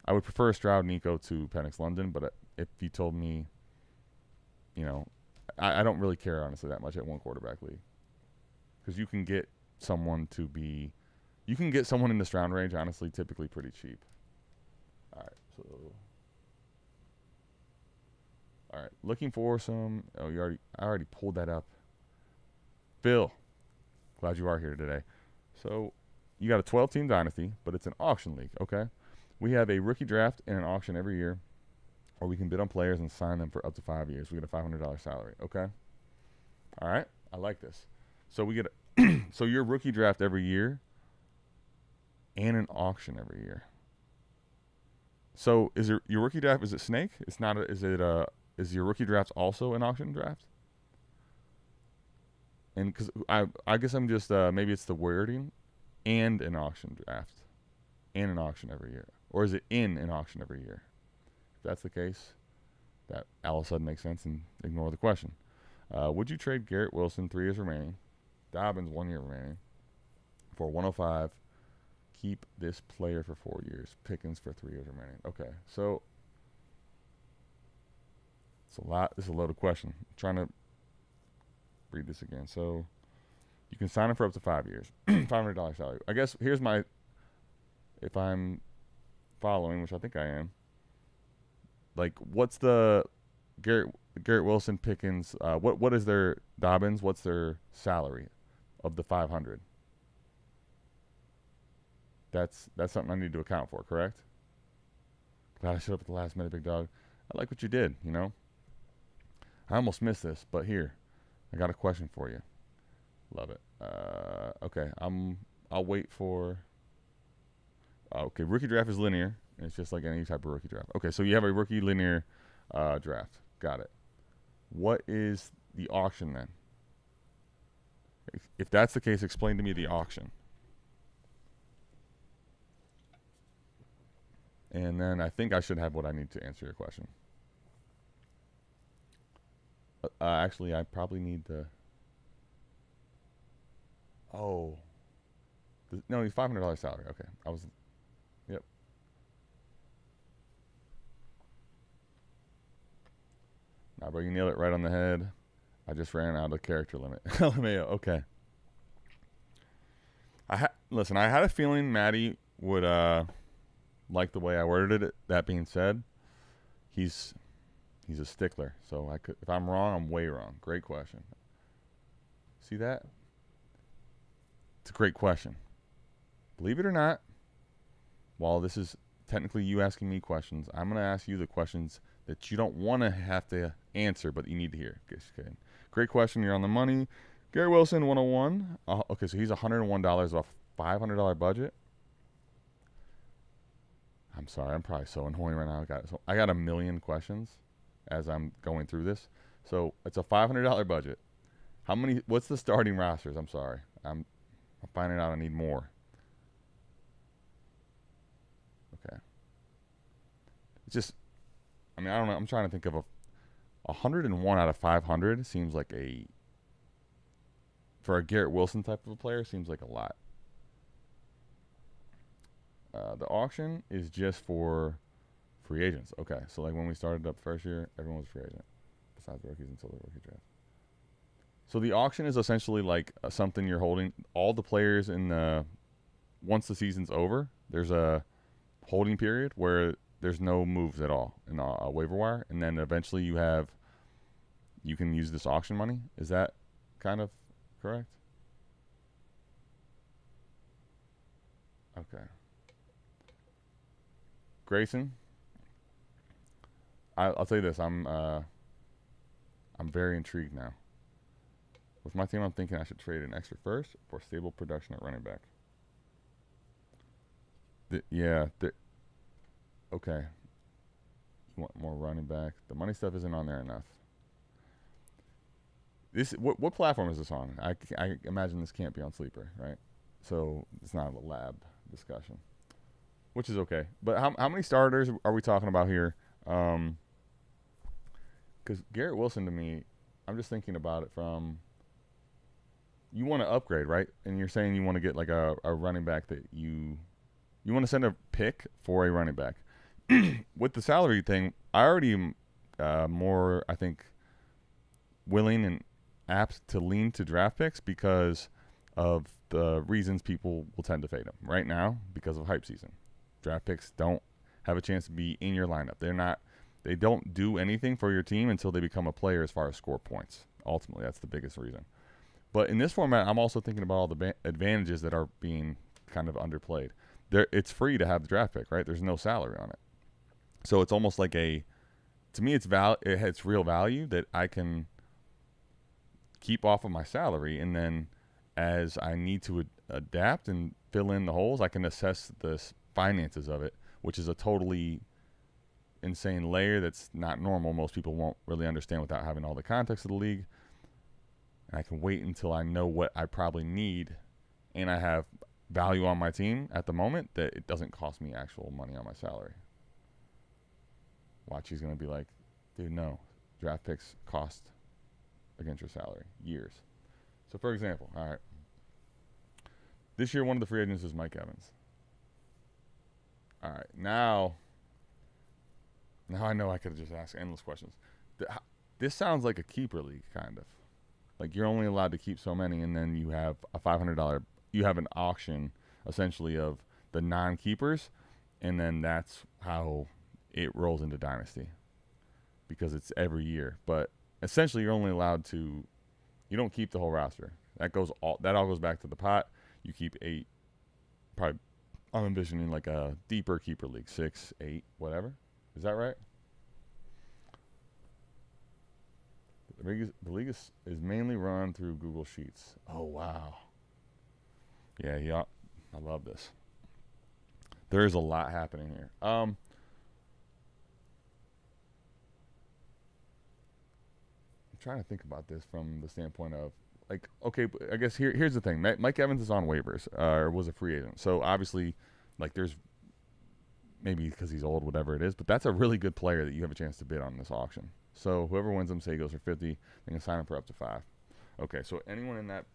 I would prefer Stroud Nico to Penix London, but if you told me, I don't really care honestly that much at one quarterback league because you can get someone in this round range honestly typically pretty cheap. All right, looking for some. Oh, I already pulled that up. Phil, glad you are here today. So you got a 12-team dynasty, but it's an auction league, okay? We have a rookie draft and an auction every year, or we can bid on players and sign them for up to 5 years. We get a $500 salary, okay? All right, I like this. So we get so your rookie draft every year and an auction every year. So is your rookie draft, is it snake? It's not. Is your rookie draft also an auction draft? And because I guess I'm just maybe it's the wording, and an auction draft, and an auction every year, or is it in an auction every year? If that's the case, that all of a sudden makes sense, and ignore the question. Would you trade Garrett Wilson 3 years remaining, Dobbins 1 year remaining, for 105? Keep this player for 4 years, Pickens for 3 years remaining. Okay, so it's a lot. This is a loaded question. I'm trying to read this again. So you can sign him for up to 5 years, $500 salary. I guess here's my, if I'm following, which I think I am. Like, what's the Garrett Wilson, Pickens? What is their Dobbins? What's their salary of the 500? That's something I need to account for, correct? Glad I showed up at the last minute, big dog. I like what you did, I almost missed this, but here, I got a question for you. Love it. Okay, I'll wait for. Okay, rookie draft is linear. It's just like any type of rookie draft. Okay, so you have a rookie linear draft. Got it. What is the auction then? If that's the case, explain to me the auction. And then I think I should have what I need to answer your question. Actually, I probably need the. Oh. No, he's $500 salary. Okay, Yep. Nah, bro, you nailed it right on the head. I just ran out of character limit. LMAO. Okay. Listen, I had a feeling Maddie would like the way I worded it. That being said, he's a stickler. So if I'm wrong, I'm way wrong. Great question. See that? It's a great question. Believe it or not, while this is technically you asking me questions, I'm going to ask you the questions that you don't want to have to answer, but you need to hear. Okay. Great question. You're on the money. Gary Wilson, 101. Okay, so he's $101 off $500 budget. I'm sorry. I'm probably so annoying right now. I got a million questions as I'm going through this. So it's a $500 budget. What's the starting rosters? I'm sorry. I'm finding out I need more. Okay. It's just, I don't know. I'm trying to think of 101 out of 500 seems like for a Garrett Wilson type of a player, seems like a lot. The auction is just for free agents. Okay, so like when we started up first year, everyone was a free agent, besides rookies until the rookie draft. So the auction is essentially like something you're holding. All the players once the season's over, there's a holding period where there's no moves at all in a waiver wire, and then eventually you can use this auction money. Is that kind of correct? Okay. Grayson, I'll tell you this. I'm very intrigued now. With my team, I'm thinking I should trade an extra first for stable production at running back. Yeah. Okay. You want more running back? The money stuff isn't on there enough. What platform is this on? I imagine this can't be on Sleeper, right? So it's not a lab discussion, which is okay. But how many starters are we talking about here? Because Garrett Wilson, to me, I'm just thinking about it from you want to upgrade, right? And you're saying you want to get like a running back that you want to send a pick for a running back. With the salary thing, I already am more, I think, willing and apt to lean to draft picks because of the reasons people will tend to fade them. Right now, because of hype season, draft picks don't have a chance to be in your lineup. They don't do anything for your team until they become a player as far as score points. Ultimately, that's the biggest reason. But in this format, I'm also thinking about all the advantages that are being kind of underplayed. It's free to have the draft pick, right? There's no salary on it. So it's almost like to me, it's real value that I can keep off of my salary, and then as I need to adapt and fill in the holes, I can assess the finances of it, which is a totally insane layer that's not normal. Most people won't really understand without having all the context of the league. And I can wait until I know what I probably need, and I have value on my team at the moment that it doesn't cost me actual money on my salary. Watch, he's going to be like, dude, no, draft picks cost against your salary years. So, for example, all right, this year one of the free agents is Mike Evans. All right, now I know I could have just asked endless questions. This sounds like a keeper league, kind of. Like you're only allowed to keep so many, and then you have a $500. You have an auction, essentially, of the non-keepers, and then that's how it rolls into Dynasty because it's every year. But essentially, you're only allowed to. You don't keep the whole roster. That all goes back to the pot. You keep 8. Probably, I'm envisioning like a deeper keeper league, 6, 8, whatever. Is that right? The league is mainly run through Google Sheets. Oh, wow. Yeah, I love this. There's a lot happening here. I'm trying to think about this from the standpoint of, like, okay, I guess here's the thing. Mike Evans is on waivers, or was a free agent. So, obviously, like, there's maybe because he's old, whatever it is, but that's a really good player that you have a chance to bid on this auction. So whoever wins them, say he goes for 50, they can sign him for up to 5. Okay, so anyone in that,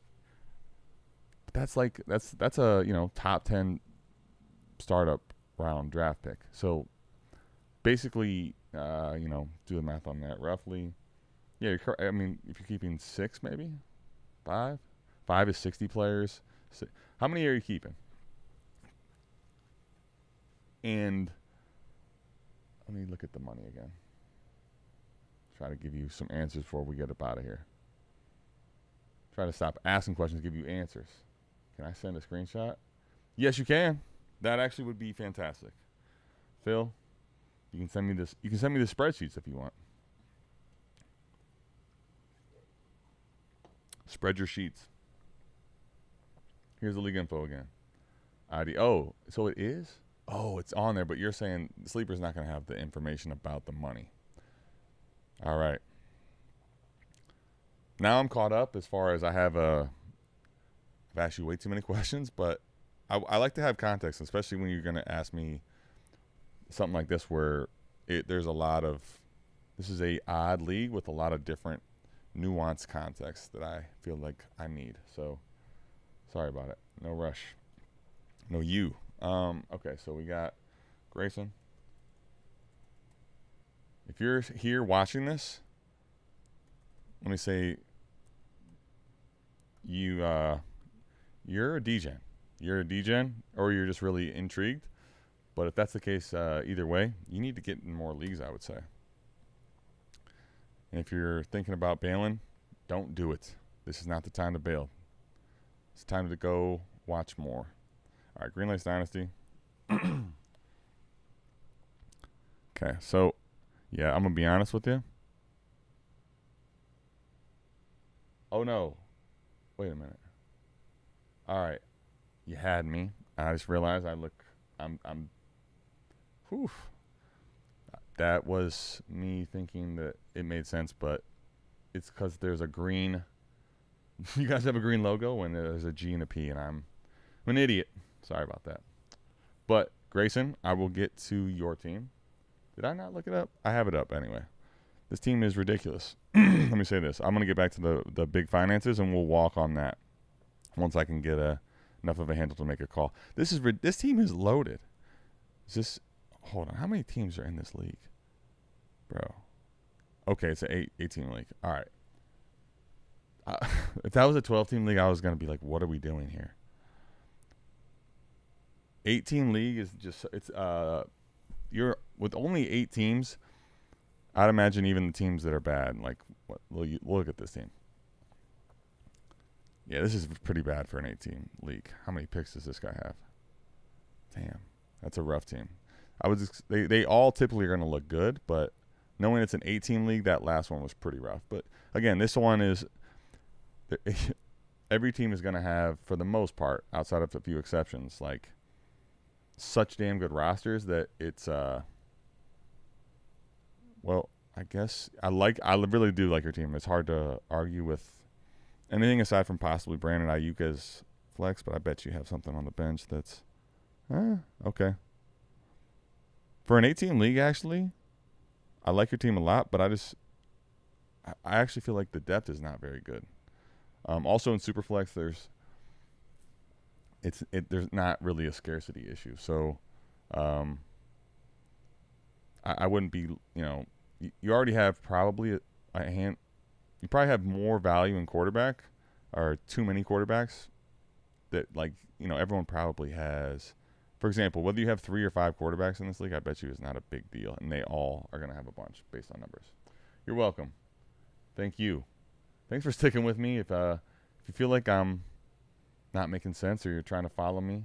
that's a top 10 startup round draft pick. So basically, do the math on that roughly. Yeah, I mean, if you're keeping 6, maybe 5 is 60 players. How many are you keeping? And let me look at the money again. Try to give you some answers before we get up out of here. Try to stop asking questions, give you answers. Can I send a screenshot? Yes, you can. That actually would be fantastic. Phil, you can send me this. You can send me the spreadsheets if you want. Spread your sheets. Here's the league info again. ID. Oh, so it is? Oh, it's on there, but you're saying the Sleeper's not going to have the information about the money. All right. Now I'm caught up as far as I've asked you way too many questions, but I like to have context, especially when you're going to ask me something like this where there's a lot of, this is a odd league with a lot of different nuanced context that I feel like I need. So sorry about it. No rush. No you. Okay, so we got Grayson. If you're here watching this, let me say you're a DGen. You're a DGen, or you're just really intrigued. But if that's the case, either way, you need to get in more leagues, I would say. And if you're thinking about bailing, don't do it. This is not the time to bail. It's time to go watch more. All right, Green Lights Dynasty. Okay, so Yeah, I'm gonna be honest with you. Oh no, wait a minute. All right, you had me. I just realized I look. I'm. Whew. That was me thinking that it made sense, but it's because there's a green. You guys have a green logo when there's a G and a P, and I'm an idiot. Sorry about that. But Grayson, I will get to your team. Did I not look it up? I have it up anyway. This team is ridiculous. Let me say this. I'm going to get back to the big finances, and we'll walk on that once I can get enough of a handle to make a call. This team is loaded. Is this? Hold on. How many teams are in this league, bro? Okay, it's an 8-team league. All right. If that was a 12-team league, I was going to be like, what are we doing here? 8-team league is just you're with only 8 teams. I'd imagine even the teams that are bad, like look at this team. Yeah, this is pretty bad for an 8-team league. How many picks does this guy have? Damn, that's a rough team. They all typically are going to look good, but knowing it's an 8-team league, that last one was pretty rough. But again, this one is every team is going to have, for the most part, outside of a few exceptions, like such damn good rosters that it's well, I guess I really do like your team. It's hard to argue with anything aside from possibly Brandon Ayuk as flex, but I bet you have something on the bench that's okay. For an 8-team league, actually, I like your team a lot, but I actually feel like the depth is not very good. Also in Superflex, there's not really a scarcity issue. So I wouldn't be, you already have probably you probably have more value in quarterback or too many quarterbacks that, everyone probably has. For example, whether you have 3 or 5 quarterbacks in this league, I bet you is not a big deal, and they all are going to have a bunch based on numbers. You're welcome. Thank you. Thanks for sticking with me. If you feel like I'm not making sense or you're trying to follow me,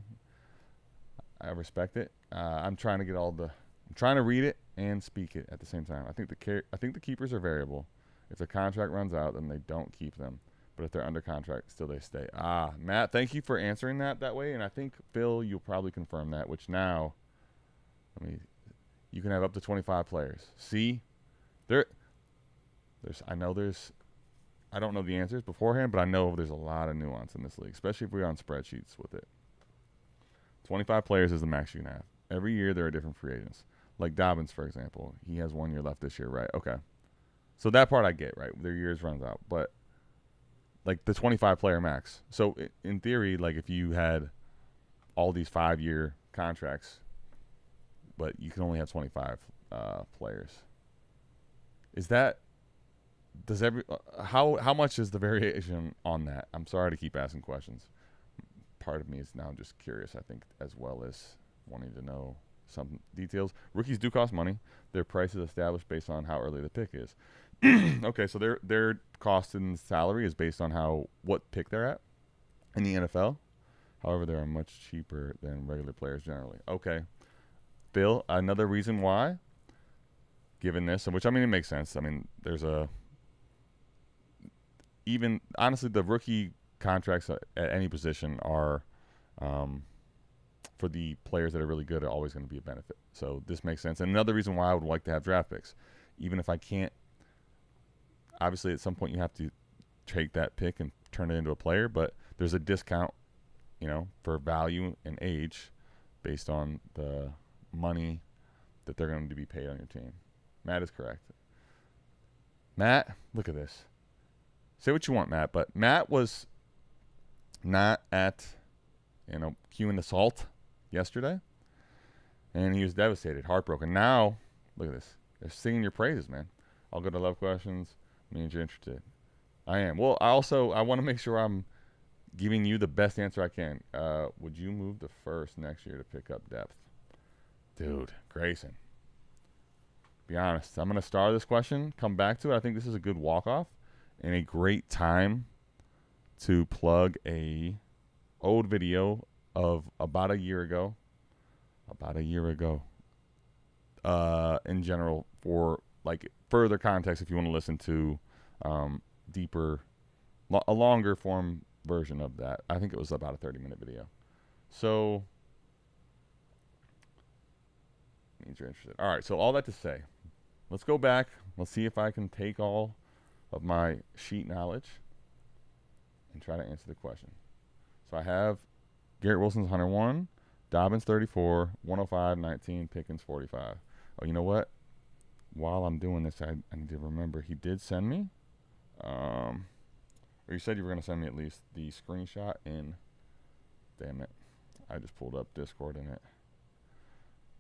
I respect it. I'm trying to I'm trying to read it and speak it at the same time. I think the keepers are variable. If the contract runs out, then they don't keep them. But if they're under contract, still they stay. Matt, thank you for answering that way. And I think, Phil, you'll probably confirm that, which now, you can have up to 25 players. See? I don't know the answers beforehand, but I know there's a lot of nuance in this league, especially if we're on spreadsheets with it. 25 players is the max you can have. Every year there are different free agents. Like Dobbins, for example. He has 1 year left this year, right? Okay. So that part I get, right? Their years runs out. But like the 25-player max. So in theory, like if you had all these 5-year contracts, but you can only have 25 players. How much is the variation on that? I'm sorry to keep asking questions. Part of me is now just curious, I think, as well as wanting to know some details. Rookies do cost money. Their price is established based on how early the pick is. Okay, so their cost and salary is based on what pick they're at in the NFL. However, they are much cheaper than regular players generally. Okay. Phil, another reason why, given this, which, it makes sense. There's even, honestly, the rookie contracts at any position are, for the players that are really good, are always going to be a benefit. So this makes sense. And another reason why I would like to have draft picks, even if I can't, obviously at some point you have to take that pick and turn it into a player, but there's a discount, for value and age based on the money that they're going to be paid on your team. Matt is correct. Matt, look at this. Say what you want, Matt, but Matt was not at, queuing the salt yesterday, and he was devastated, heartbroken. Now, look at this. They're singing your praises, man. I'll go to love questions. Means you're interested. I am. Well, I want to make sure I'm giving you the best answer I can. Would you move the first next year to pick up depth? Dude, Grayson. Be honest. I'm going to star this question, come back to it. I think this is a good walk-off and a great time to plug a old video of about a year ago, in general, for like further context if you want to listen to deeper, a longer form version of that. I think it was about a 30-minute video. So, means you're interested. All right, so all that to say, let's go back. Let's see if I can take all of my sheet knowledge and try to answer the question. So I have Garrett Wilson's 101, Dobbins 34, 105, 19, Pickens 45. Oh, you know what? While I'm doing this, I need to remember he did send me, or you said you were going to send me at least the screenshot in, damn it, I just pulled up Discord and it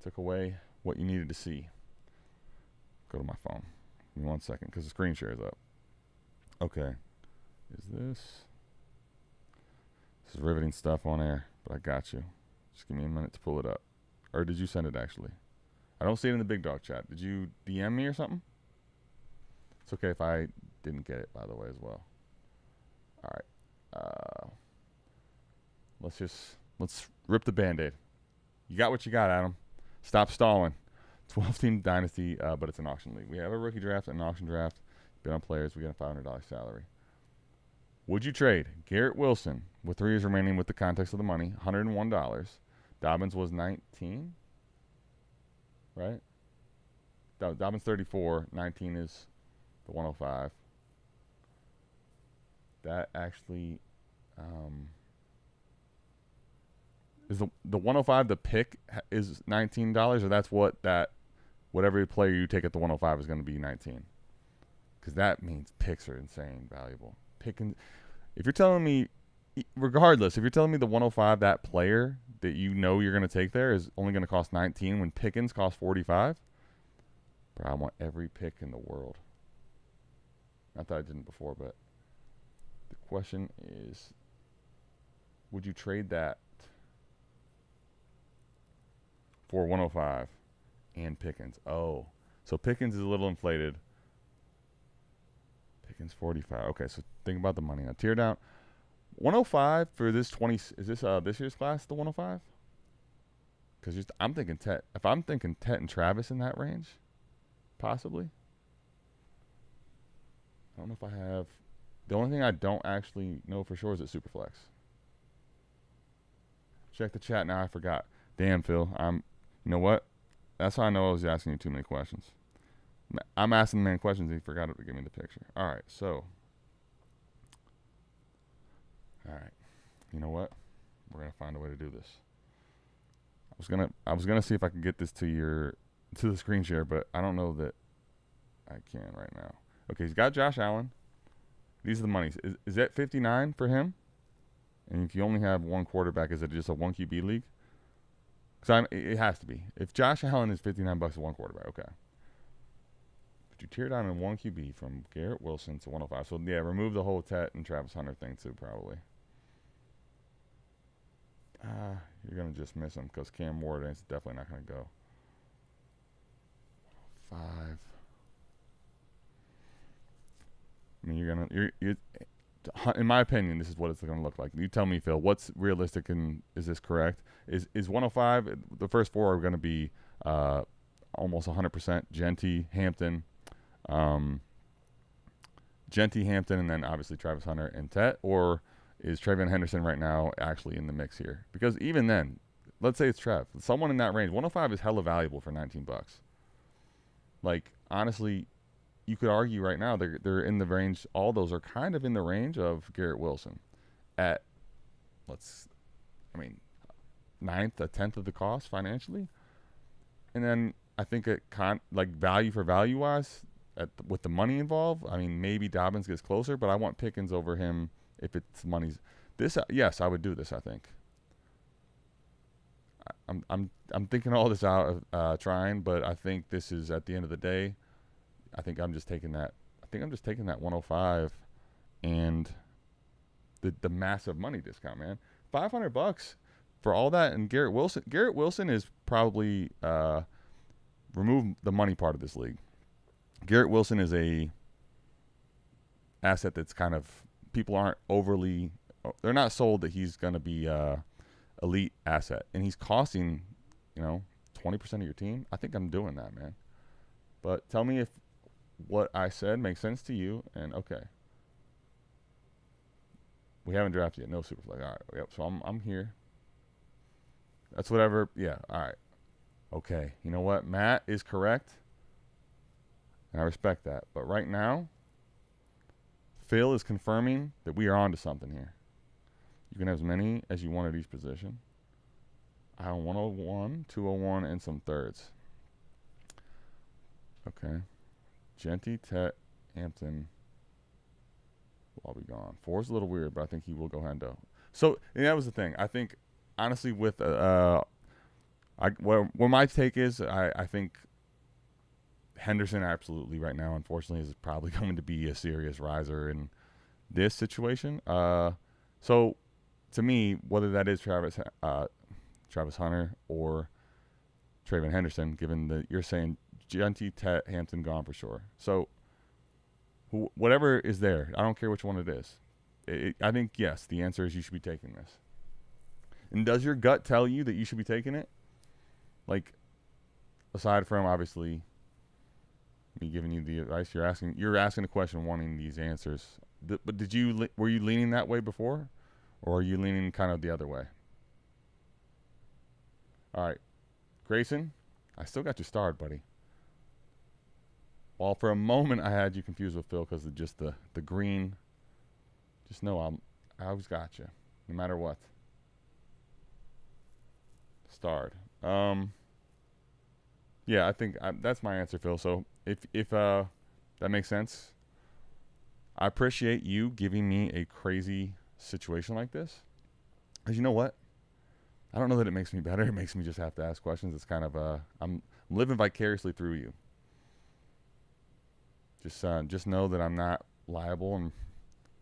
took away what you needed to see. Go to my phone. Give me 1 second because the screen share is up. Okay. Is this is riveting stuff on air, but I got you. Just give me a minute to pull it up. Or did you send it actually? I don't see it in the Big Dog chat. Did you DM me or something? It's okay if I didn't get it, by the way, as well. All right. Let's rip the Band-Aid. You got what you got, Adam. Stop stalling. 12-team Dynasty, but it's an auction league. We have a rookie draft and an auction draft. Bid on players. We get a $500 salary. Would you trade Garrett Wilson with 3 years remaining with the context of the money, $101? Dobbins was 19, right? Dobbins 34, 19 is the 105. That actually is the 105. The pick is $19, or that's whatever player you take at the 105 is going to be 19. Because that means picks are insane valuable. If you're telling me, regardless, if you're telling me the 105, that player that you know you're going to take there is only going to cost 19 when Pickens costs 45, bro, I want every pick in the world. Not that I didn't before, but the question is, would you trade that for 105 and Pickens? Oh, so Pickens is a little inflated. Pickens 45. Okay, so think about the money. Now, tear down. 105 for this 20. Is this year's class, the 105? Because I'm thinking Tet. If I'm thinking Tet and Travis in that range, possibly. I don't know if I have. The only thing I don't actually know for sure is it Superflex. Check the chat now. I forgot. Damn, Phil. You know what? That's how I know I was asking you too many questions. I'm asking the man questions and he forgot to give me the picture. All right, so. All right. You know what? We're gonna find a way to do this. I was gonna see if I could get this to the screen share, but I don't know that I can right now. Okay, he's got Josh Allen. These are the monies. Is that 59 for him? And if you only have one quarterback, is it just a 1 QB league? Because it has to be. If Josh Allen is $59 at one quarterback, okay. But you tear down in 1 QB from Garrett Wilson to 105. So yeah, remove the whole Tet and Travis Hunter thing too, probably. You're gonna just miss him because Cam Ward is definitely not gonna go. 5. I mean, you're in my opinion, this is what it's going to look like. You tell me, Phil, what's realistic and is this correct? Is 105, the first 4 are going to be almost 100% Genty, Hampton, and then obviously Travis Hunter and Tet, or is TreVeyon Henderson right now actually in the mix here? Because even then, let's say it's Trev. Someone in that range, 105 is hella valuable for $19. Like, honestly, you could argue right now they're in the range. All those are kind of in the range of Garrett Wilson at, 9th, a 10th of the cost financially. And then I think value for value wise, with the money involved, I mean, maybe Dobbins gets closer, but I want Pickens over him if it's money's. Yes, I would do this. I think. I'm thinking all this out, trying, but I think this is at the end of the day. I think I'm just taking that. I think I'm just taking that 105, and the massive money discount, man. $500 for all that, and Garrett Wilson. Garrett Wilson is probably remove the money part of this league. Garrett Wilson is a asset that's kind of people aren't overly. They're not sold that he's going to be elite asset, and he's costing 20% of your team. I think I'm doing that, man. But tell me what I said makes sense to you. And okay, we haven't drafted yet. No super flex. All right. Yep. So I'm here. That's whatever. Yeah. All right. Okay. You know what? Matt is correct, and I respect that. But right now, Phil is confirming that we are on to something here. You can have as many as you want at each position. I have 101, 201, and some thirds. Okay. Genty, Tet, Hampton will all be gone. 4 is a little weird, but I think he will go Hendo. So that was the thing. I think, honestly, with where my take is, I think Henderson absolutely right now, unfortunately, is probably going to be a serious riser in this situation. So to me, whether that is Travis Hunter or TreVeyon Henderson, given that you're saying Genty, Tet, Hampton gone for sure. So whatever is there, I don't care which one it is. I think, yes, the answer is you should be taking this. And does your gut tell you that you should be taking it? Like, aside from, obviously, me giving you the advice, you're asking the question, wanting these answers. But were you leaning that way before? Or are you leaning kind of the other way? All right. Grayson, I still got you starred, buddy. While for a moment I had you confused with Phil because of just the green, just know I always got you, no matter what. Starred. Yeah, I think that's my answer, Phil. So if that makes sense, I appreciate you giving me a crazy situation like this. Because you know what? I don't know that it makes me better. It makes me just have to ask questions. It's kind of I'm living vicariously through you. Just know that I'm not liable and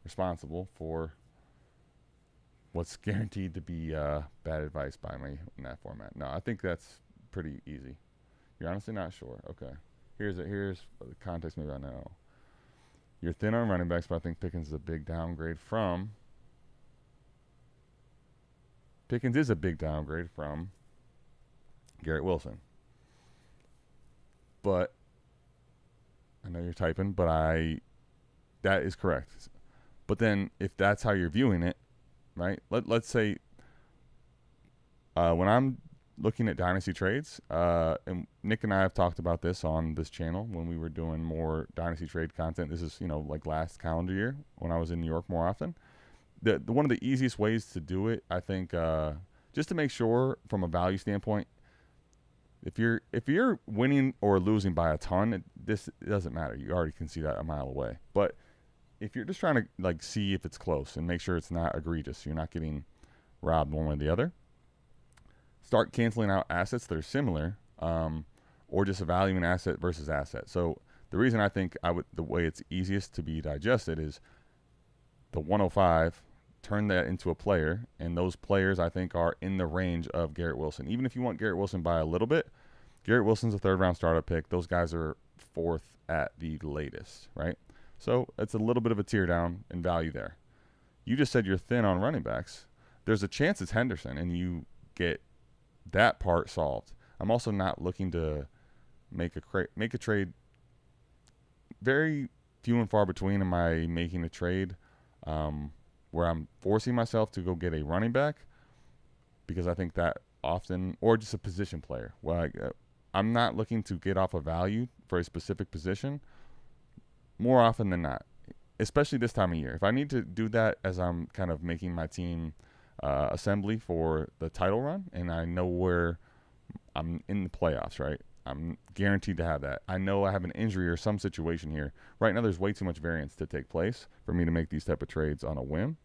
responsible for what's guaranteed to be bad advice by me in that format. No, I think that's pretty easy. You're honestly not sure. Okay. Here's the context maybe I know. You're thin on running backs, but I think Pickens is a big downgrade from Garrett Wilson. But I know you're typing, but that is correct. But then if that's how you're viewing it, right? Let's say when I'm looking at Dynasty trades, and Nick and I have talked about this on this channel when we were doing more Dynasty trade content. This is, like last calendar year when I was in New York more often. The one of the easiest ways to do it, I think, just to make sure from a value standpoint, if you're winning or losing by a ton, it doesn't matter. You already can see that a mile away. But if you're just trying to see if it's close and make sure it's not egregious, you're not getting robbed one way or the other, start canceling out assets that are similar, or just evaluating asset versus asset. So the reason I think the way it's easiest to be digested is the 105, turn that into a player, and those players I think are in the range of Garrett Wilson. Even if you want Garrett Wilson by a little bit, Garrett Wilson's a third-round startup pick. Those guys are fourth at the latest, right? So it's a little bit of a tear down in value there. You just said you're thin on running backs. There's a chance it's Henderson, and you get that part solved. I'm also not looking to make a trade. Very few and far between am I making a trade where I'm forcing myself to go get a running back, because I think that often, or just a position player. I'm not looking to get off a value for a specific position more often than not, especially this time of year. If I need to do that as I'm kind of making my team assembly for the title run, and I know where I'm in the playoffs, right? I'm guaranteed to have that. I know I have an injury or some situation here. Right now, there's way too much variance to take place for me to make these type of trades on a whim.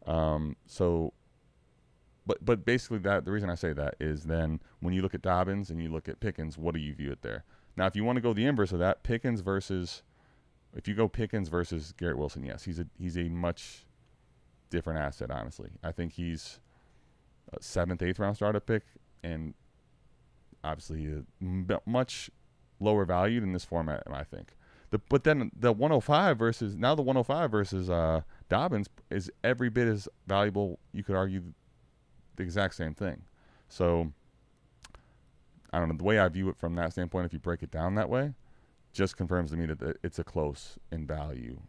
But basically, the reason I say that is then when you look at Dobbins and you look at Pickens, what do you view it there? Now, if you want to go the inverse of that, if you go Pickens versus Garrett Wilson, yes, he's a much different asset, honestly. I think he's a 7th, 8th round startup pick, and obviously much lower valued in this format, I think. But then the 105 versus Dobbins is every bit as valuable. You could argue the exact same thing. So I don't know, the way I view it from that standpoint, if you break it down that way, just confirms to me that it's a close in value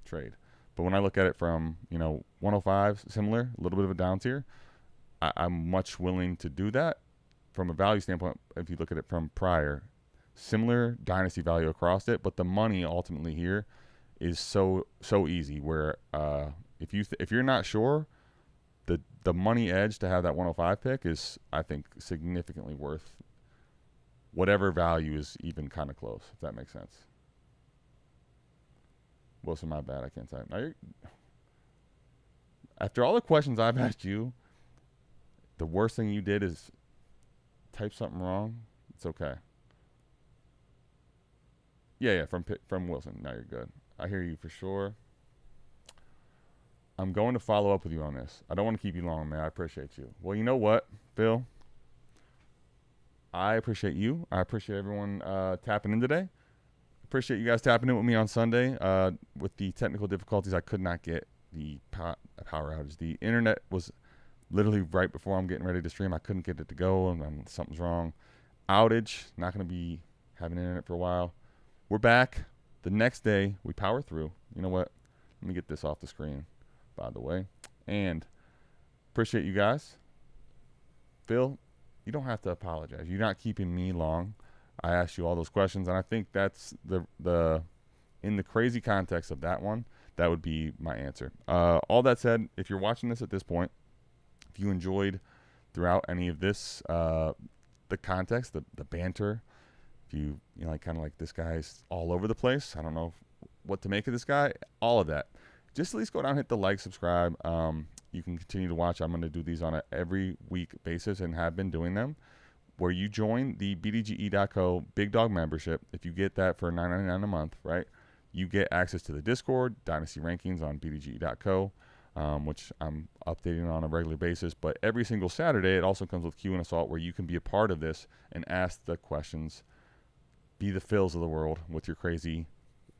trade. But when I look at it from 105, similar, a little bit of a down tier, I'm much willing to do that from a value standpoint. If you look at it from prior, similar dynasty value across it, but the money ultimately here is so easy. Where if you're not sure, the money edge to have that 105 pick is, I think, significantly worth whatever value is even kind of close, if that makes sense. Wilson, my bad, I can't type. Now after all the questions I've asked you, the worst thing you did is type something wrong. It's okay. Yeah, from Wilson. Now you're good. I hear you for sure. I'm going to follow up with you on this. I don't want to keep you long, man. I appreciate you. Well, you know what, Phil? I appreciate you. I appreciate everyone tapping in today. Appreciate you guys tapping in with me on Sunday. With the technical difficulties, I could not get the power outage. The internet was literally right before I'm getting ready to stream. I couldn't get it to go, and something's wrong. Outage. Not going to be having internet for a while. We're back. The next day, we power through. You know what? Let me get this off the screen, by the way. And appreciate you guys. Phil, you don't have to apologize. You're not keeping me long. I asked you all those questions, and I think that's the in the crazy context of that one, that would be my answer. All that said, if you're watching this at this point, if you enjoyed throughout any of this, the context, the banter, if you like kind of like this guy's all over the place, I don't know what to make of this guy, all of that, just at least go down and hit the like, subscribe. You can continue to watch. I'm going to do these on an every week basis and have been doing them. Where you join the BDGE.co Big Dog membership, if you get that for $9.99 a month, right, you get access to the Discord, Dynasty Rankings on BDGE.co, which I'm updating on a regular basis. But every single Saturday, it also comes with Q and Assault, where you can be a part of this and ask the questions, be the Phils of the world with your crazy,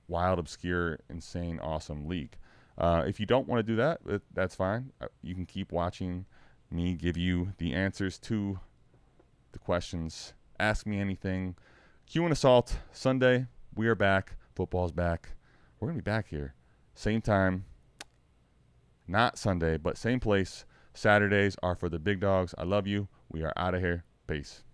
wild, obscure, insane, awesome league. If you don't want to do that, that's fine. You can keep watching me give you the answers to the questions. Ask me anything. Q and Assault, Sunday, we are back. Football's back. We're going to be back here. Same time. Not Sunday, but same place. Saturdays are for the big dogs. I love you. We are out of here. Peace.